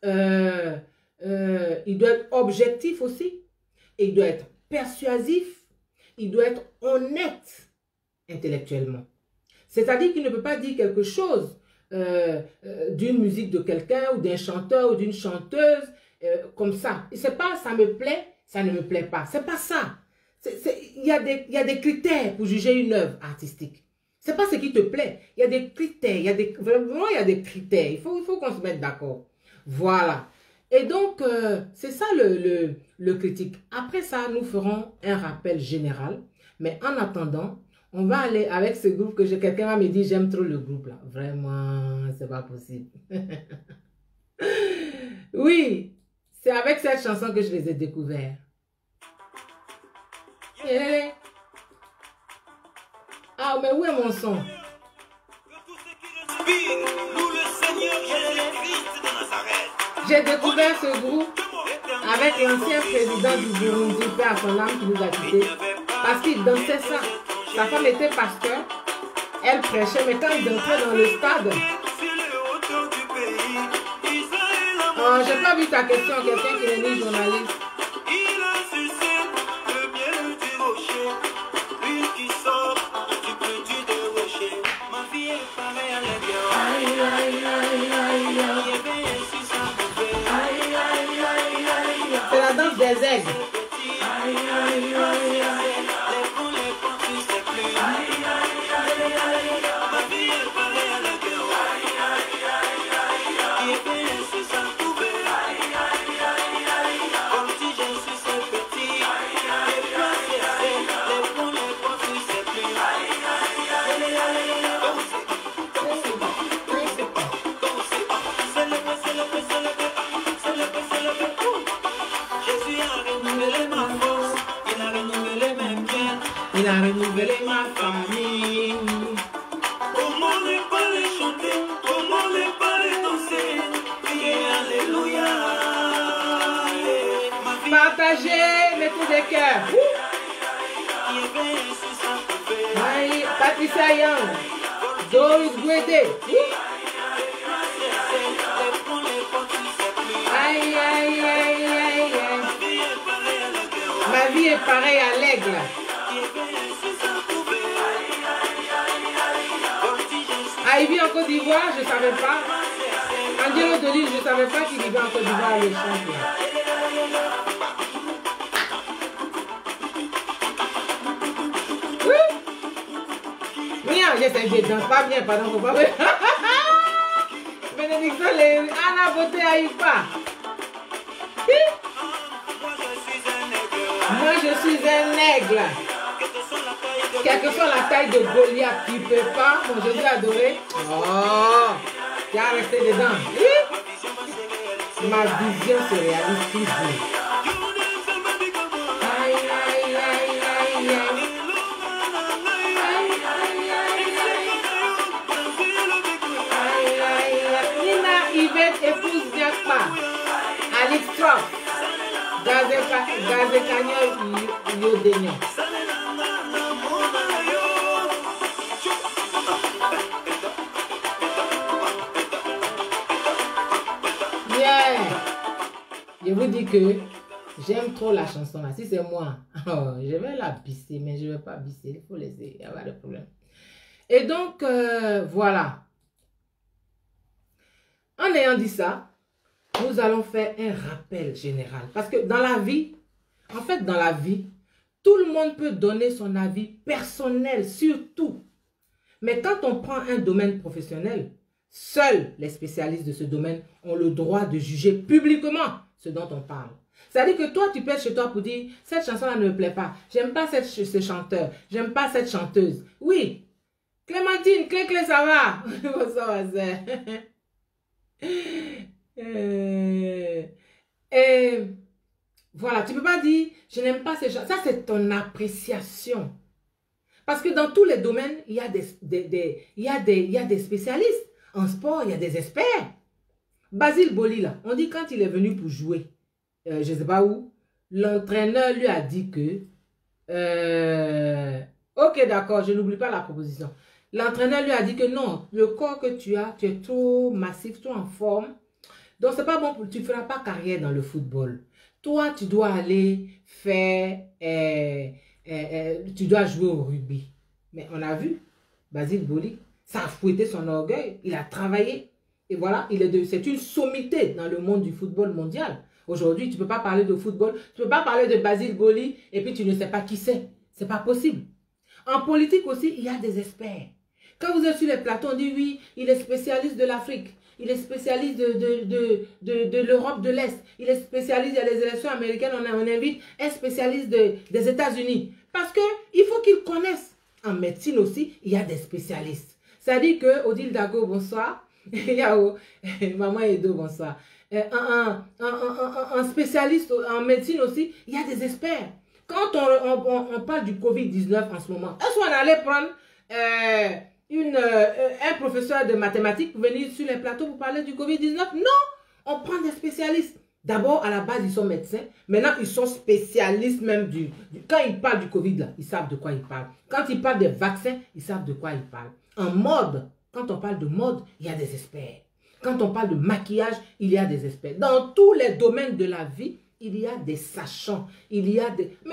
Il doit être objectif aussi. Et il doit être persuasif. Il doit être honnête intellectuellement. C'est-à-dire qu'il ne peut pas dire quelque chose d'une musique de quelqu'un ou d'un chanteur ou d'une chanteuse comme ça. C'est pas ça me plaît, ça ne me plaît pas. C'est pas ça. Il y a des critères pour juger une œuvre artistique. C'est pas ce qui te plaît. Il y a des critères. Vraiment, il y a des critères. Il faut qu'on se mette d'accord. Voilà. Et donc, c'est ça le critique. Après ça, nous ferons un rappel général. Mais en attendant, on va aller avec ce groupe que quelqu'un m'a dit, j'aime trop le groupe là. Vraiment, c'est pas possible. Oui, c'est avec cette chanson que je les ai découverts. Yeah. Ah, mais où est mon son? J'ai découvert ce groupe avec l'ancien président du Burundi, père à son âme qui nous a quittés, parce qu'il dansait ça. Sa femme était pasteur, elle prêchait, mais quand il dansait dans le stade... Oh, j'ai pas vu ta question, quelqu'un qui est né journaliste. C'est la danse des aigles. Il a renouvelé ma famille. Comment ne pas les chanter, comment ne pas les danser, prier alléluia. Ma vie Partagez, mettez des cœurs. qui est belle, c'est ça que fait. Aïe, Patricia Young. Doris Guédé. Aïe, aïe, aïe, aïe, aïe. Ma vie est pareille à l'aigle. Ivy en Côte d'Ivoire, je ne savais pas. Angelo Delis, je ne savais pas qu'il vivait en Côte d'Ivoire, le champion. Oui. Mia, je danse pas bien, pardon, faut pas. Bénédiction, Anna Beauté Aïfa. Moi, je suis un aigle. Quelle que soit la taille de Goliath, tu ne peux pas, mon Jésus adoré. Oh, tu as resté dedans. Ma vision se réalise toujours. Aïe, aïe, aïe, aïe, aïe. Aïe, aïe, aïe. Nina Yvette épouse Diakpa. Alex Trop. Gazekanya Yodenyo. Je vous dis que j'aime trop la chanson là. Si c'est moi, je vais la bisser, mais je ne vais pas bisser. Il faut laisser, il n'y a pas de problème. Et donc, voilà. En ayant dit ça, nous allons faire un rappel général. Parce que dans la vie, en fait, dans la vie, tout le monde peut donner son avis personnel sur tout. Mais quand on prend un domaine professionnel, seuls les spécialistes de ce domaine ont le droit de juger publiquement ce dont on parle. C'est-à-dire que toi, tu peux être chez toi pour dire, cette chanson-là ne me plaît pas. J'aime pas ce chanteur. J'aime pas cette chanteuse. Oui. Clémentine, clé, ça va. Ça va, et voilà, tu peux pas dire, je n'aime pas ces chansons. Ça, c'est ton appréciation. Parce que dans tous les domaines, il y a des spécialistes. En sport, il y a des experts. Basile Boli, là, on dit quand il est venu pour jouer, je ne sais pas où, l'entraîneur lui a dit que, ok, d'accord, je n'oublie pas la proposition. L'entraîneur lui a dit que non, le corps que tu as, tu es trop massif, trop en forme. Donc, c'est pas bon, tu ne feras pas carrière dans le football. Toi, tu dois aller faire, tu dois jouer au rugby. Mais on a vu, Basile Boli, ça a fouetté son orgueil, il a travaillé. Et voilà, c'est une sommité dans le monde du football mondial. Aujourd'hui, tu ne peux pas parler de football, tu ne peux pas parler de Basile Boli et puis tu ne sais pas qui c'est. Ce n'est pas possible. En politique aussi, il y a des experts. Quand vous êtes sur les plateaux, on dit oui, il est spécialiste de l'Afrique, il est spécialiste de l'Europe de l'Est, il est spécialiste des élections américaines, on invite un spécialiste des États-Unis. Parce qu'il faut qu'ils connaissent. En médecine aussi, il y a des spécialistes. Ça dit que Odile Dago, bonsoir. Maman Edo, bonsoir. Un spécialiste en médecine aussi, il y a des experts. Quand on parle du Covid-19 en ce moment, est-ce qu'on allait prendre un professeur de mathématiques pour venir sur les plateaux pour parler du Covid-19? Non, on prend des spécialistes. D'abord, à la base, ils sont médecins. Maintenant, ils sont spécialistes même quand ils parlent du Covid, là, ils savent de quoi ils parlent. Quand ils parlent des vaccins, ils savent de quoi ils parlent. En mode, quand on parle de mode, il y a des experts. Quand on parle de maquillage, il y a des experts. Dans tous les domaines de la vie, il y a des sachants. Mais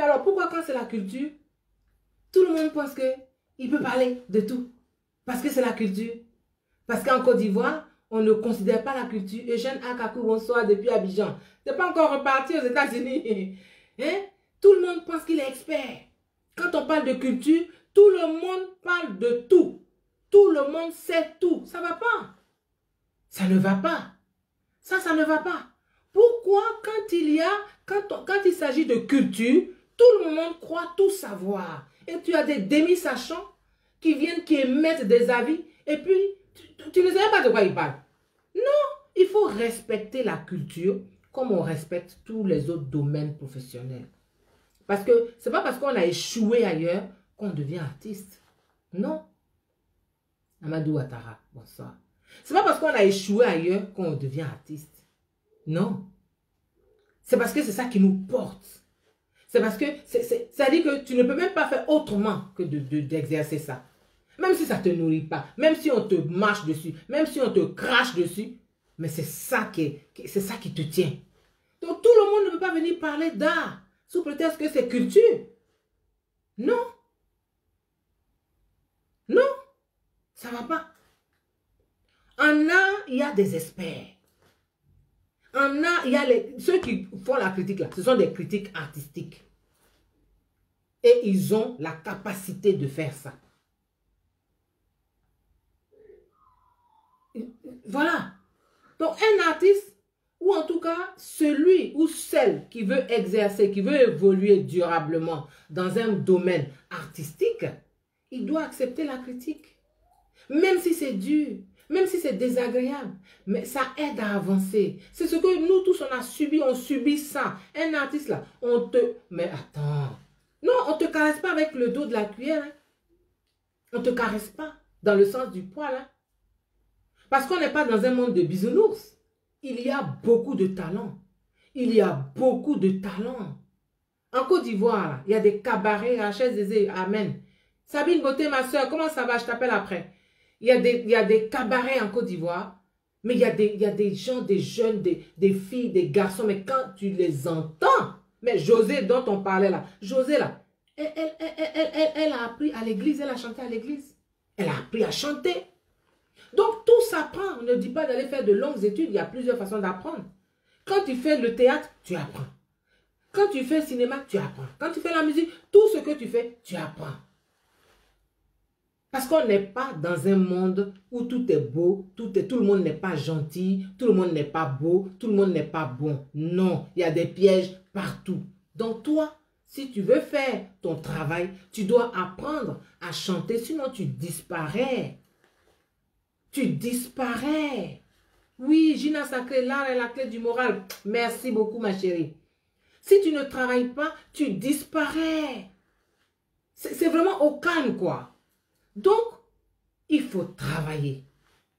alors, pourquoi quand c'est la culture, tout le monde pense qu'il peut parler de tout? Parce que c'est la culture. Parce qu'en Côte d'Ivoire, on ne considère pas la culture. Eugène Akakou, bonsoir depuis Abidjan. C'est pas encore reparti aux États-Unis. Hein? Tout le monde pense qu'il est expert. Quand on parle de culture, tout le monde parle de tout. Tout le monde sait tout. Ça ne va pas. Ça ne va pas. Ça ne va pas. Pourquoi quand il s'agit de culture, tout le monde croit tout savoir. Et tu as des demi-sachants qui émettent des avis et puis tu ne sais pas de quoi ils parlent. Non, il faut respecter la culture comme on respecte tous les autres domaines professionnels. Parce que ce n'est pas parce qu'on a échoué ailleurs qu'on devient artiste. Non. Amadou Ouattara, bonsoir. C'est pas parce qu'on a échoué ailleurs qu'on devient artiste. Non. C'est parce que c'est ça qui nous porte. C'est parce que, ça dit que tu ne peux même pas faire autrement que d'exercer ça. Même si ça ne te nourrit pas, même si on te marche dessus, même si on te crache dessus, mais c'est ça qui te tient. Donc tout le monde ne peut pas venir parler d'art, sous prétexte que c'est culture. Non. Non. Ça ne va pas. En art, il y a des experts. En art, il y a ceux qui font la critique là, ce sont des critiques artistiques. Et ils ont la capacité de faire ça. Voilà. Donc un artiste, ou en tout cas celui ou celle qui veut exercer, qui veut évoluer durablement dans un domaine artistique, il doit accepter la critique. Même si c'est dur, même si c'est désagréable, mais ça aide à avancer. C'est ce que nous tous on a subi, on subit ça. Un artiste là, on te... Mais attends, non, on ne te caresse pas avec le dos de la cuillère. Hein. On ne te caresse pas dans le sens du poil. Hein. Parce qu'on n'est pas dans un monde de bisounours. Il y a beaucoup de talents. Il y a beaucoup de talents. En Côte d'Ivoire, il y a des cabarets, Rachel Zézé, amen. Sabine Beauté, ma soeur, comment ça va? Je t'appelle après. Il y a des cabarets en Côte d'Ivoire, mais il y a des gens, des jeunes, des filles, des garçons, mais quand tu les entends, mais José dont on parlait là, José là, elle a appris à l'église, elle a chanté à l'église. Elle a appris à chanter. Donc tout s'apprend. On ne dit pas d'aller faire de longues études, il y a plusieurs façons d'apprendre. Quand tu fais le théâtre, tu apprends. Quand tu fais le cinéma, tu apprends. Quand tu fais la musique, tout ce que tu fais, tu apprends. Parce qu'on n'est pas dans un monde où tout est beau, tout le monde n'est pas gentil, tout le monde n'est pas beau, tout le monde n'est pas bon. Non, il y a des pièges partout. Donc toi, si tu veux faire ton travail, tu dois apprendre à chanter, sinon tu disparais. Tu disparais. Oui, Gina Sacré, l'art est la clé du moral. Merci beaucoup, ma chérie. Si tu ne travailles pas, tu disparais. C'est vraiment au calme, quoi. Donc, il faut travailler.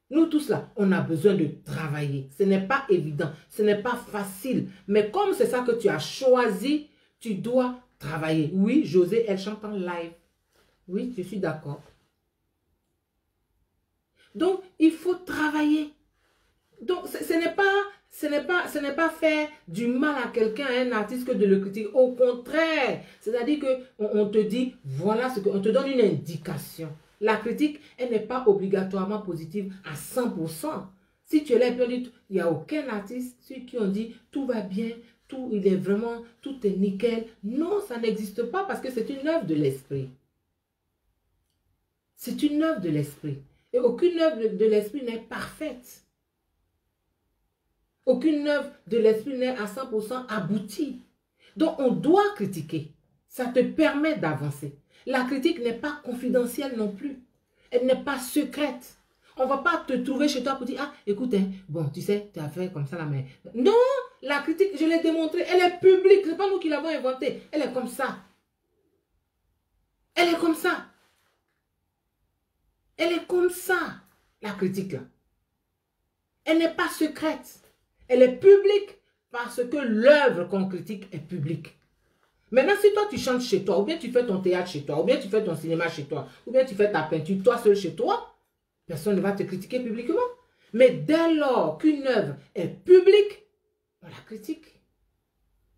Nous tous là, on a besoin de travailler. Ce n'est pas évident, ce n'est pas facile. Mais comme c'est ça que tu as choisi, tu dois travailler. Oui, José, elle chante en live. Oui, je suis d'accord. Donc, il faut travailler. Donc, ce n'est pas faire du mal à quelqu'un, à un artiste, que de le critiquer. Au contraire, c'est-à-dire qu'on te dit, voilà ce que... On te donne une indication. La critique, elle n'est pas obligatoirement positive à 100%. Si tu es là et puis il n'y a aucun artiste sur qui on dit, tout va bien, tout est nickel. Non, ça n'existe pas parce que c'est une œuvre de l'esprit. C'est une œuvre de l'esprit. Et aucune œuvre de l'esprit n'est parfaite. Aucune œuvre de l'esprit n'est à 100% aboutie. Donc, on doit critiquer. Ça te permet d'avancer. La critique n'est pas confidentielle non plus. Elle n'est pas secrète. On ne va pas te trouver chez toi pour dire, ah, écoute, hein, bon, tu sais, tu as fait comme ça la main. Non, la critique, je l'ai démontré, elle est publique. Ce n'est pas nous qui l'avons inventée. Elle est comme ça. Elle est comme ça. Elle est comme ça, la critique là. Elle n'est pas secrète. Elle est publique parce que l'œuvre qu'on critique est publique. Maintenant, si toi tu chantes chez toi, ou bien tu fais ton théâtre chez toi, ou bien tu fais ton cinéma chez toi, ou bien tu fais ta peinture toi seul chez toi, personne ne va te critiquer publiquement. Mais dès lors qu'une œuvre est publique, on la critique.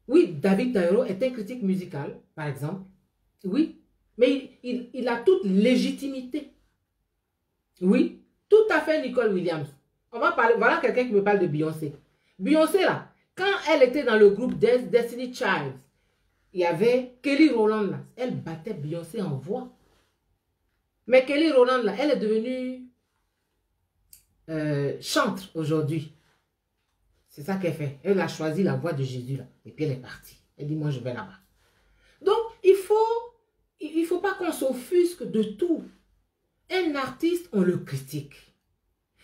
Oui, David Taïro est un critique musical, par exemple. Oui, mais il a toute légitimité. Oui, tout à fait Nicole Williams. On va parler, voilà quelqu'un qui me parle de Beyoncé. Beyoncé là, quand elle était dans le groupe Destiny Child, il y avait Kelly Rowland là. Elle battait Beyoncé en voix. Mais Kelly Rowland là, elle est devenue chantre aujourd'hui. C'est ça qu'elle fait. Elle a choisi la voix de Jésus là. Et puis elle est partie. Elle dit, moi je vais là-bas. Donc, il faut pas qu'on s'offusque de tout. Un artiste, on le critique.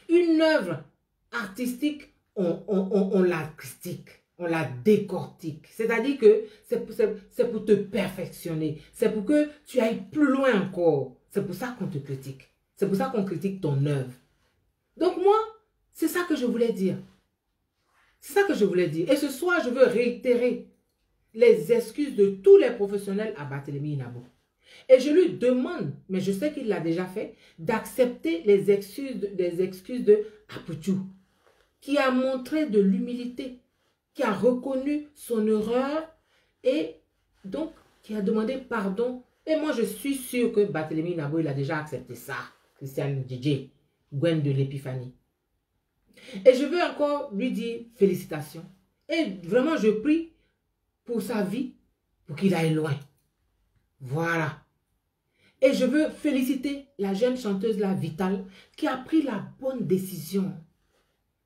Une œuvre artistique, on la critique. on la décortique. C'est-à-dire que c'est pour te perfectionner. C'est pour que tu ailles plus loin encore. C'est pour ça qu'on te critique. C'est pour ça qu'on critique ton œuvre. Donc moi, c'est ça que je voulais dire. C'est ça que je voulais dire. Et ce soir, je veux réitérer les excuses de tous les professionnels à Barthélemy Inabo. Et je lui demande, mais je sais qu'il l'a déjà fait, d'accepter les excuses de Aputu, qui a montré de l'humilité, qui a reconnu son erreur et donc qui a demandé pardon. Et moi, je suis sûr que Barthélemy Inabo, il a déjà accepté ça. Christiane DJ, Gwen de l'Épiphanie. Et je veux encore lui dire félicitations. Et vraiment, je prie pour sa vie, pour qu'il aille loin. Voilà. Et je veux féliciter la jeune chanteuse, la Vitale, qui a pris la bonne décision.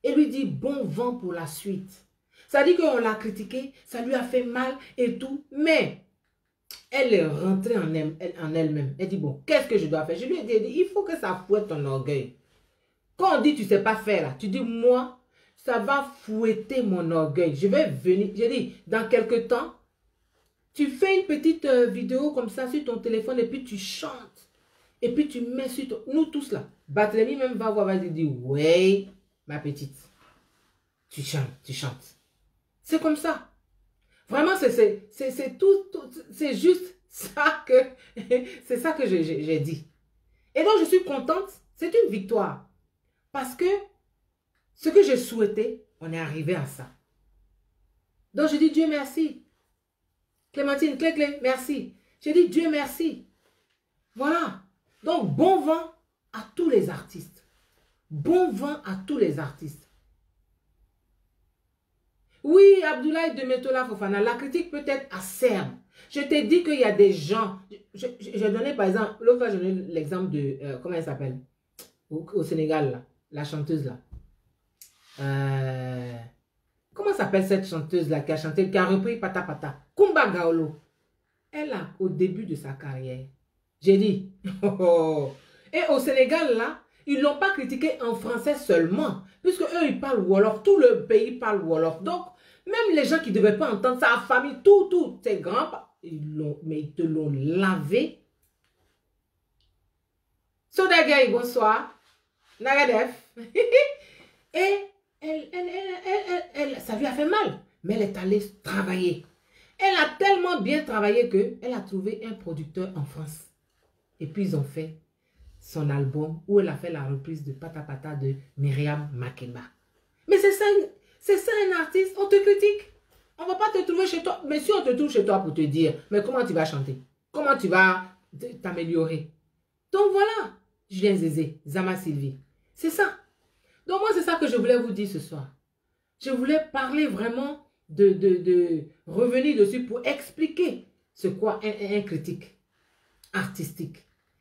Et lui dire bon vent pour la suite. Ça dit qu'on l'a critiqué, ça lui a fait mal et tout. Mais elle est rentrée en elle-même. Elle dit bon, qu'est-ce que je dois faire? Je lui ai dit, il faut que ça fouette ton orgueil. Quand on dit tu ne sais pas faire là, tu dis moi, ça va fouetter mon orgueil. Je vais venir, j'ai dit, dans quelques temps, tu fais une petite vidéo comme ça sur ton téléphone et puis tu chantes. Et puis tu mets sur ton... Nous tous là. Barthélemy même va voir, va dire, ouais, ma petite, tu chantes, tu chantes. C'est comme ça. Vraiment, c'est tout, c'est juste ça que, c'est ça que j'ai dit. Et donc, je suis contente. C'est une victoire. Parce que ce que je souhaitais, on est arrivé à ça. Donc, je dis Dieu merci. Clémentine, Clé, merci. Je dis Dieu merci. Voilà. Donc, bon vent à tous les artistes. Bon vent à tous les artistes. Oui, Abdoulaye de Metola Fofana, la critique peut être acerbe. Je t'ai dit qu'il y a des gens. J'ai donné par exemple, l'autre fois, j'ai donné l'exemple de, comment elle s'appelle? Au Sénégal, là, la chanteuse là. Comment s'appelle cette chanteuse là qui a chanté, qui a repris Pata Pata? Kumba Gaolo. Elle a, au début de sa carrière, j'ai dit, et au Sénégal là, ils ne l'ont pas critiqué en français seulement, puisque eux ils parlent Wolof, tout le pays parle Wolof. Donc, même les gens qui ne devaient pas entendre, sa famille, tout, ses grands, mais ils te l'ont lavé. Sodagay, bonsoir. Nagadef. Et ça lui a fait mal, mais elle est allée travailler. Elle a tellement bien travaillé qu'elle a trouvé un producteur en France. Et puis ils ont fait son album où elle a fait la reprise de Pata Pata de Myriam Makeba. Mais c'est ça un artiste, on te critique. On ne va pas te trouver chez toi. Mais si on te trouve chez toi pour te dire, mais comment tu vas chanter? Comment tu vas t'améliorer? Donc voilà, Julien Zézé, Zama Sylvie. C'est ça. Donc moi, c'est ça que je voulais vous dire ce soir. Je voulais parler vraiment de revenir dessus pour expliquer ce qu'est un critique artistique.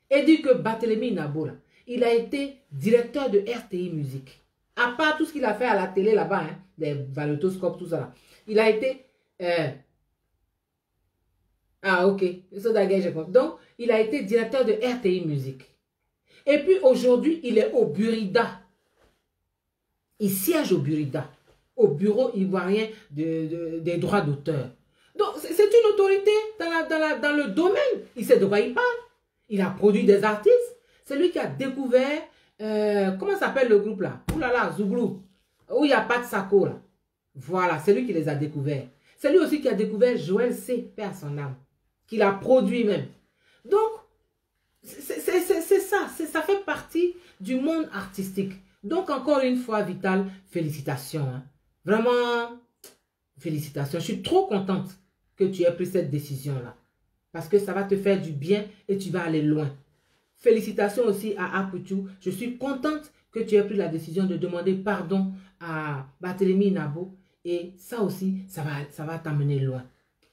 Et dire que Barthélemy Inabo, il a été directeur de RTI Musique. À part tout ce qu'il a fait à la télé là-bas, hein, des valétoscopes, tout ça là. Il a été... Ah, ok. Donc, il a été directeur de RTI Musique. Et puis aujourd'hui, il est au Burida. Il siège au Burida, au bureau ivoirien des droits d'auteur. Donc, c'est une autorité dans le domaine. Il sait de quoi il parle. Il a produit des artistes. C'est lui qui a découvert... comment s'appelle le groupe là? Ouh là là, Zouglou. Où il n'y a pas de Sako là. Voilà, c'est lui qui les a découverts. C'est lui aussi qui a découvert Joël C. Paix à son âme. Qu'il a produit même. Donc, c'est ça. Ça fait partie du monde artistique. Donc, encore une fois, Vital, félicitations. Hein. Vraiment, félicitations. Je suis trop contente que tu aies pris cette décision-là. Parce que ça va te faire du bien et tu vas aller loin. Félicitations aussi à Aputu. Je suis contente que tu aies pris la décision de demander pardon à Barthélemy Inabo. Et ça aussi, ça va t'amener loin.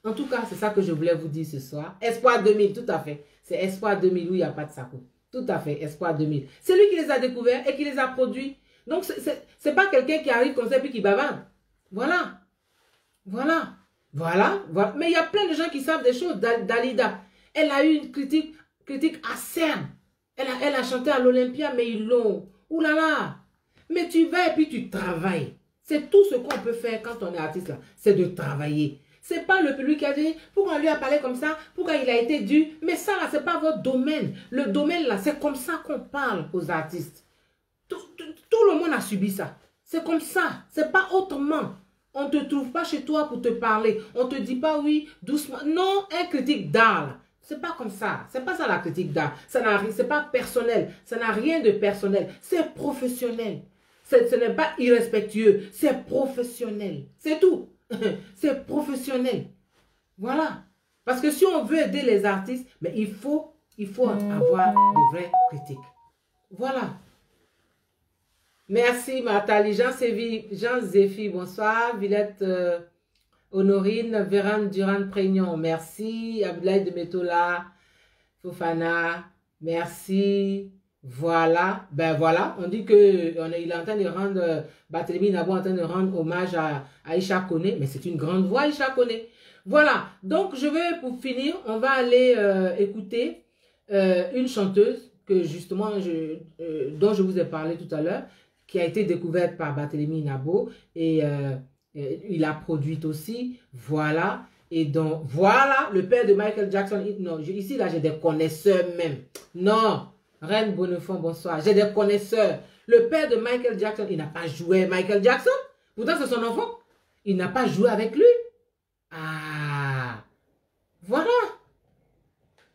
En tout cas, c'est ça que je voulais vous dire ce soir. Espoir 2000, tout à fait. C'est Espoir 2000 où il n'y a pas de Sako. Tout à fait, Espoir 2000. C'est lui qui les a découverts et qui les a produits. Donc, c'est pas quelqu'un qui arrive comme ça et puis qui bavarde. Voilà. Voilà. Voilà. Voilà. Mais il y a plein de gens qui savent des choses. Dalida, elle a eu une critique acerbe. Elle a chanté à l'Olympia, mais ils l'ont. Ouh là là. Mais tu vas et puis tu travailles. C'est tout ce qu'on peut faire quand on est artiste là. C'est de travailler. C'est pas le public qui a dit, pourquoi on lui a parlé comme ça, pourquoi il a été dur. Mais ça là, c'est pas votre domaine. Le domaine là, c'est comme ça qu'on parle aux artistes. Tout le monde a subi ça. C'est comme ça. C'est pas autrement. On ne te trouve pas chez toi pour te parler. On ne te dit pas oui, doucement. Non, un critique d'art. C'est pas comme ça. C'est pas ça la critique d'art. C'est pas personnel. Ça n'a rien de personnel. C'est professionnel. Ce n'est pas irrespectueux. C'est professionnel. C'est tout. C'est professionnel. Voilà. Parce que si on veut aider les artistes, mais il faut avoir de vraies critiques. Voilà. Merci Nathalie. Jean-Zéphi, bonsoir. Villette Honorine, Vérane Durand-Prégnon, merci. Abdoulaye de Metola, Fofana, merci. Voilà, ben voilà, on dit qu'il est en train de rendre, Barthélémy Nabo est en train de rendre hommage à Aïcha Koné, mais c'est une grande voix, Aïcha Koné. Voilà, donc je vais, pour finir, on va aller écouter une chanteuse que justement, dont je vous ai parlé tout à l'heure, qui a été découverte par Barthélémy Nabo, et il a produit aussi, voilà. Et donc, voilà, le père de Michael Jackson. Non, ici, là, j'ai des connaisseurs même. Non, Reine Bonnefond, bonsoir. J'ai des connaisseurs. Le père de Michael Jackson, il n'a pas joué Michael Jackson. Pourtant, c'est son enfant. Il n'a pas joué avec lui. Ah, voilà.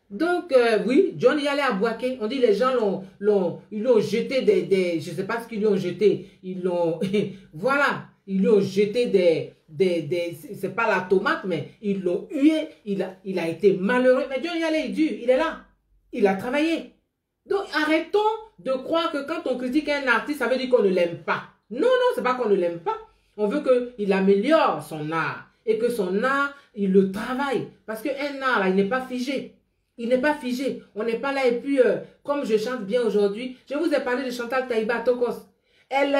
Donc, oui, John y allait à Boaké. On dit les gens ils l'ont jeté je ne sais pas ce qu'ils lui ont jeté. Ils l'ont, voilà, ils lui ont jeté c'est pas la tomate, mais ils l'ont hué. Il a été malheureux. Mais John y allait, il est là. Il a travaillé. Donc, arrêtons de croire que quand on critique un artiste, ça veut dire qu'on ne l'aime pas. Non, non, c'est pas qu'on ne l'aime pas. On veut qu'il améliore son art. Et que son art, il le travaille. Parce qu'un art, là, il n'est pas figé. Il n'est pas figé. On n'est pas là. Et puis, comme je chante bien aujourd'hui, je vous ai parlé de Chantal Taïba Tokos. Elle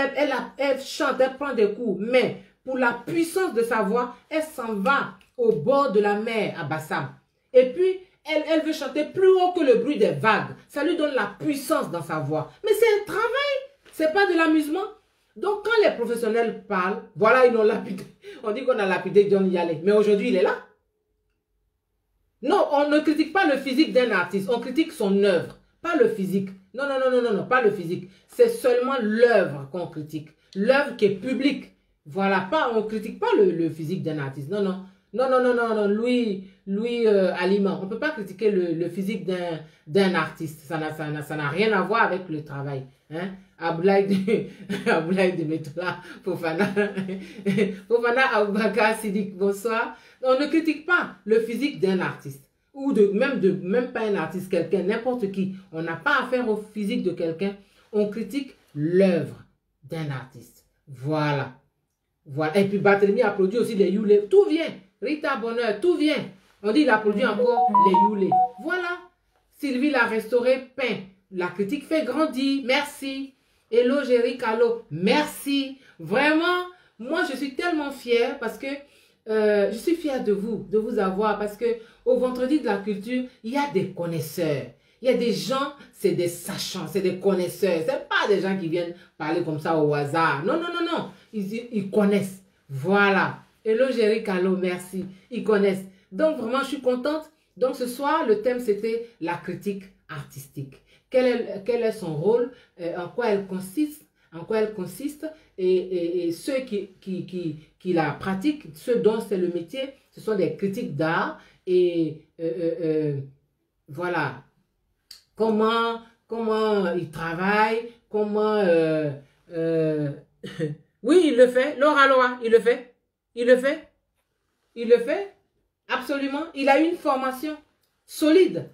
chante, elle prend des coups. Mais pour la puissance de sa voix, elle s'en va au bord de la mer à Bassam. Et puis, elle veut chanter plus haut que le bruit des vagues. Ça lui donne la puissance dans sa voix. Mais c'est un travail. C'est pas de l'amusement. Donc, quand les professionnels parlent, voilà, ils l'ont lapidé. On dit qu'on a lapidé John Yalé. Mais aujourd'hui, il est là. Non, on ne critique pas le physique d'un artiste. On critique son œuvre. Pas le physique. Non, non, non, non, non, non, pas le physique. C'est seulement l'œuvre qu'on critique. L'œuvre qui est publique. Voilà, on ne critique pas le physique d'un artiste. Non, non. Non, non, non, non, non, Louis Aliment. On ne peut pas critiquer le physique d'un artiste. Ça n'a rien à voir avec le travail. Hein? Abdoulaye de Metola, Fofana Aboubakar Sidik, bonsoir. On ne critique pas le physique d'un artiste. Ou même pas un artiste, quelqu'un, n'importe qui. On n'a pas affaire au physique de quelqu'un. On critique l'œuvre d'un artiste. Voilà. Voilà. Et puis Barthélémy a produit aussi les Youlé. Tout vient. Rita Bonheur, tout vient. On dit qu'il a produit encore les Youlé. Voilà. Sylvie l'a restauré, peint. La critique fait grandir. Merci. Hello, Géry Calo. Merci. Vraiment, moi, je suis tellement fière parce que je suis fière de vous avoir parce que au vendredi de la culture, il y a des connaisseurs. Il y a des gens, c'est des sachants, c'est des connaisseurs. C'est pas des gens qui viennent parler comme ça au hasard. Non, non, non, non. Ils connaissent. Voilà. Hello, Géry Calo, merci. Ils connaissent. Donc, vraiment, je suis contente. Donc, ce soir, le thème, c'était la critique artistique. Quel est son rôle, en quoi elle consiste, et ceux qui la pratiquent, ceux dont c'est le métier, ce sont des critiques d'art, et voilà, comment ils travaillent, comment, oui, il le fait, Laura, il le fait, absolument, il a une formation solide.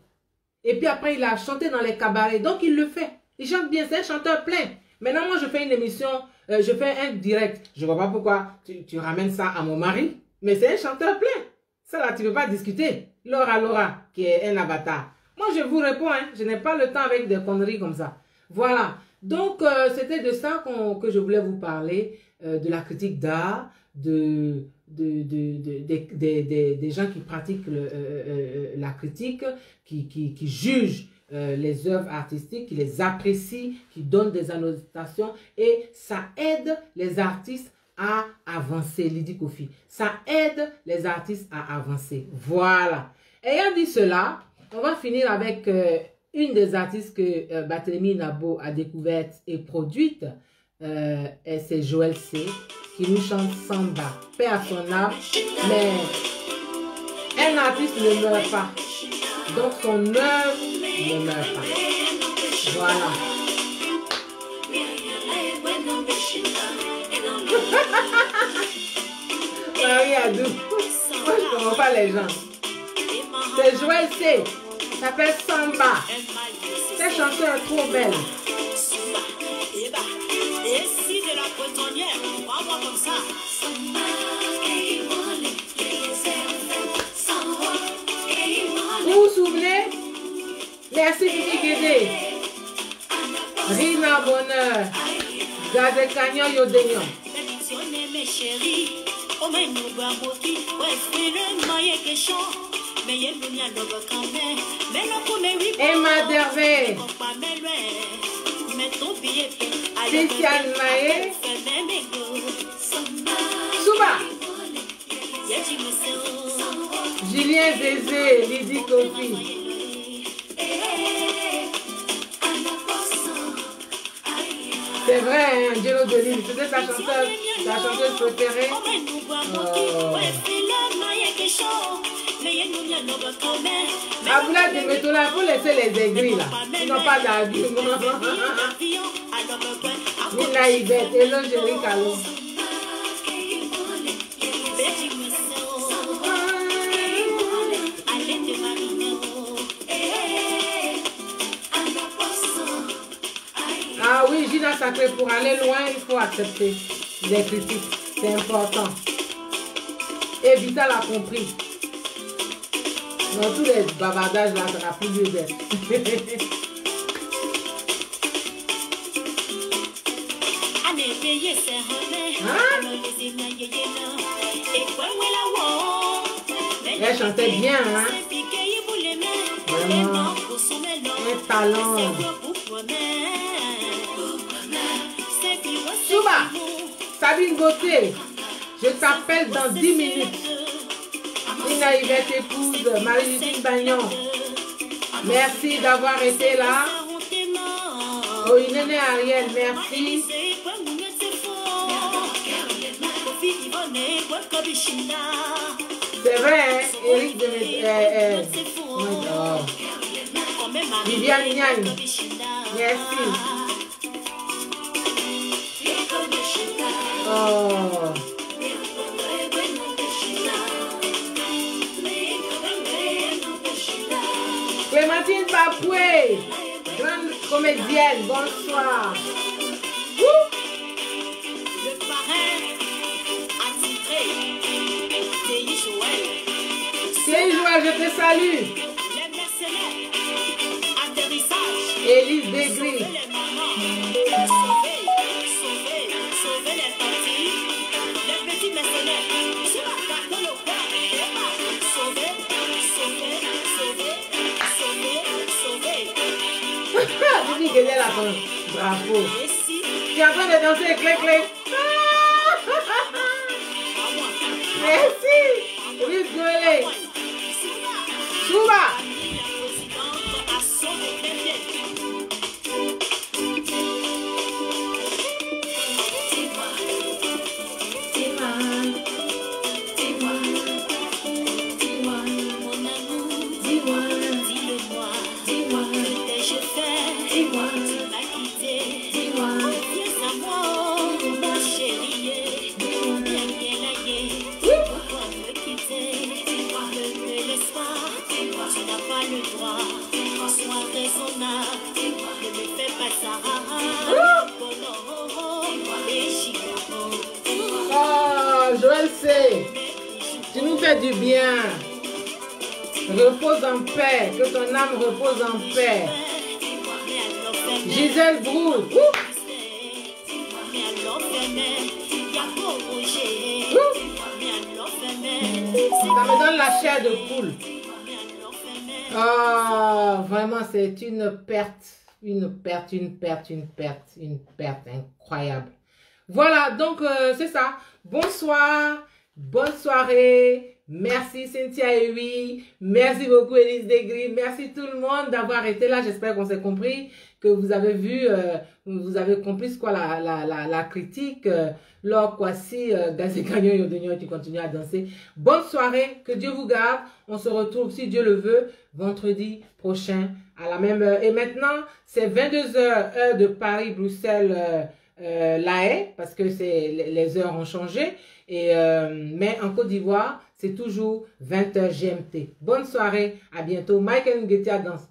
Et puis après, il a chanté dans les cabarets. Donc, il le fait. Il chante bien. C'est un chanteur plein. Maintenant, moi, je fais une émission. Je fais un direct. Je ne vois pas pourquoi tu ramènes ça à mon mari. Mais c'est un chanteur plein. Ça, là, tu ne peux pas discuter. Laura, qui est un avatar. Moi, je vous réponds. Hein. Je n'ai pas le temps avec des conneries comme ça. Voilà. Donc, c'était de ça que je voulais vous parler. De la critique d'art. Des gens qui pratiquent la critique, qui jugent les œuvres artistiques, qui les apprécient, qui donnent des annotations, et ça aide les artistes à avancer, Lydie Kofi. Ça aide les artistes à avancer. Voilà. Ayant dit cela, on va finir avec une des artistes que Barthélemy Nabo a découverte et produite. C'est Joël C. qui nous chante Samba. Paix à son âme. Mais un artiste ne meurt pas. Donc son œuvre ne meurt pas. Voilà. Marie Adou. Moi je ne comprends pas les gens. C'est Joël C. Ça s'appelle Samba. Cette chanson est trop belle. Et si de la bretonnière, on va voir comme ça. Vous vous souvenez? Merci Kiki Guédé. Rina Bonheur. Gade Kanyon Yodenyon. Mes chéris, oh mais nous baboki, ouais, c'est le moyen que chant. Mais il y a quand même. Mais non, pour mes oui, Emma Dervé. Mais ton billet, Christiane Maé. Souba. Julien Zézé, Lydie Kofi. C'est vrai, hein, Jello Deline, c'était ta chanteuse préférée. Aboula de Metola, vous laissez les aigris là. Ils n'ont pas d'argument. Nina Yvette, Hello Jerry Kalo. Ah oui, Gina Sacré, pour aller loin, il faut accepter les critiques. C'est important. Et Vital a compris. Dans tous les bavardages là, ça n'a plus lieu d'être. Elle chantait bien, hein? Vraiment, un talent. Souba, Sabine Gauthier, je t'appelle dans 10 minutes. Nina Yvette épouse Marie-Justine Bagnon. Merci d'avoir été là. Oh, Inéné Ariel, merci. C'est vrai, hein? Eric de Viviane Niagne. Merci. Oh. Clémentine Papoué, grande comédienne, bonsoir. Le parrain attitré, c'est Joël. C'est Joël, je te salue. Les mercenaires, atterrissage. Élise Dégris. Les mamans, sauver les parties. Les petits mercenaires, sur la carte de l'opéra. Sauver. Dis que la fin. Bravo. Et si, Tu es en train de danser, clé. Merci. Ruth Goélé. Souba. à son premier. Mon amour, dis-le-moi. Que t'ai-je fait? Tu m'as quitté. Reviens à moi, ma chérie. Bien aillé. Pourquoi me quitter? Ne me laisse pas. Tu n'as pas le droit. Sois raisonnable. Ne me fais pas ça. Et Chicago. Oh, Joël C. Tu nous fais du bien. Repose en paix. Que ton âme repose en paix. Gisèle Brou. Ça me donne la chair de poule. Oh, vraiment, c'est une perte incroyable. Voilà, donc c'est ça. Bonsoir, bonne soirée. Merci Cynthia et oui. Merci beaucoup Elise Degris. Merci tout le monde d'avoir été là. J'espère qu'on s'est compris, que vous avez vu, vous avez compris ce quoi la critique. Lors quoi si Gazékanyo Yodonyo tu continues à danser. Bonne soirée, que Dieu vous garde. On se retrouve si Dieu le veut vendredi prochain à la même heure. Et maintenant, c'est 22h heure de Paris, Bruxelles. La Haye, parce que les heures ont changé, mais en Côte d'Ivoire, c'est toujours 20h GMT. Bonne soirée, à bientôt. Mike Nguetia danse.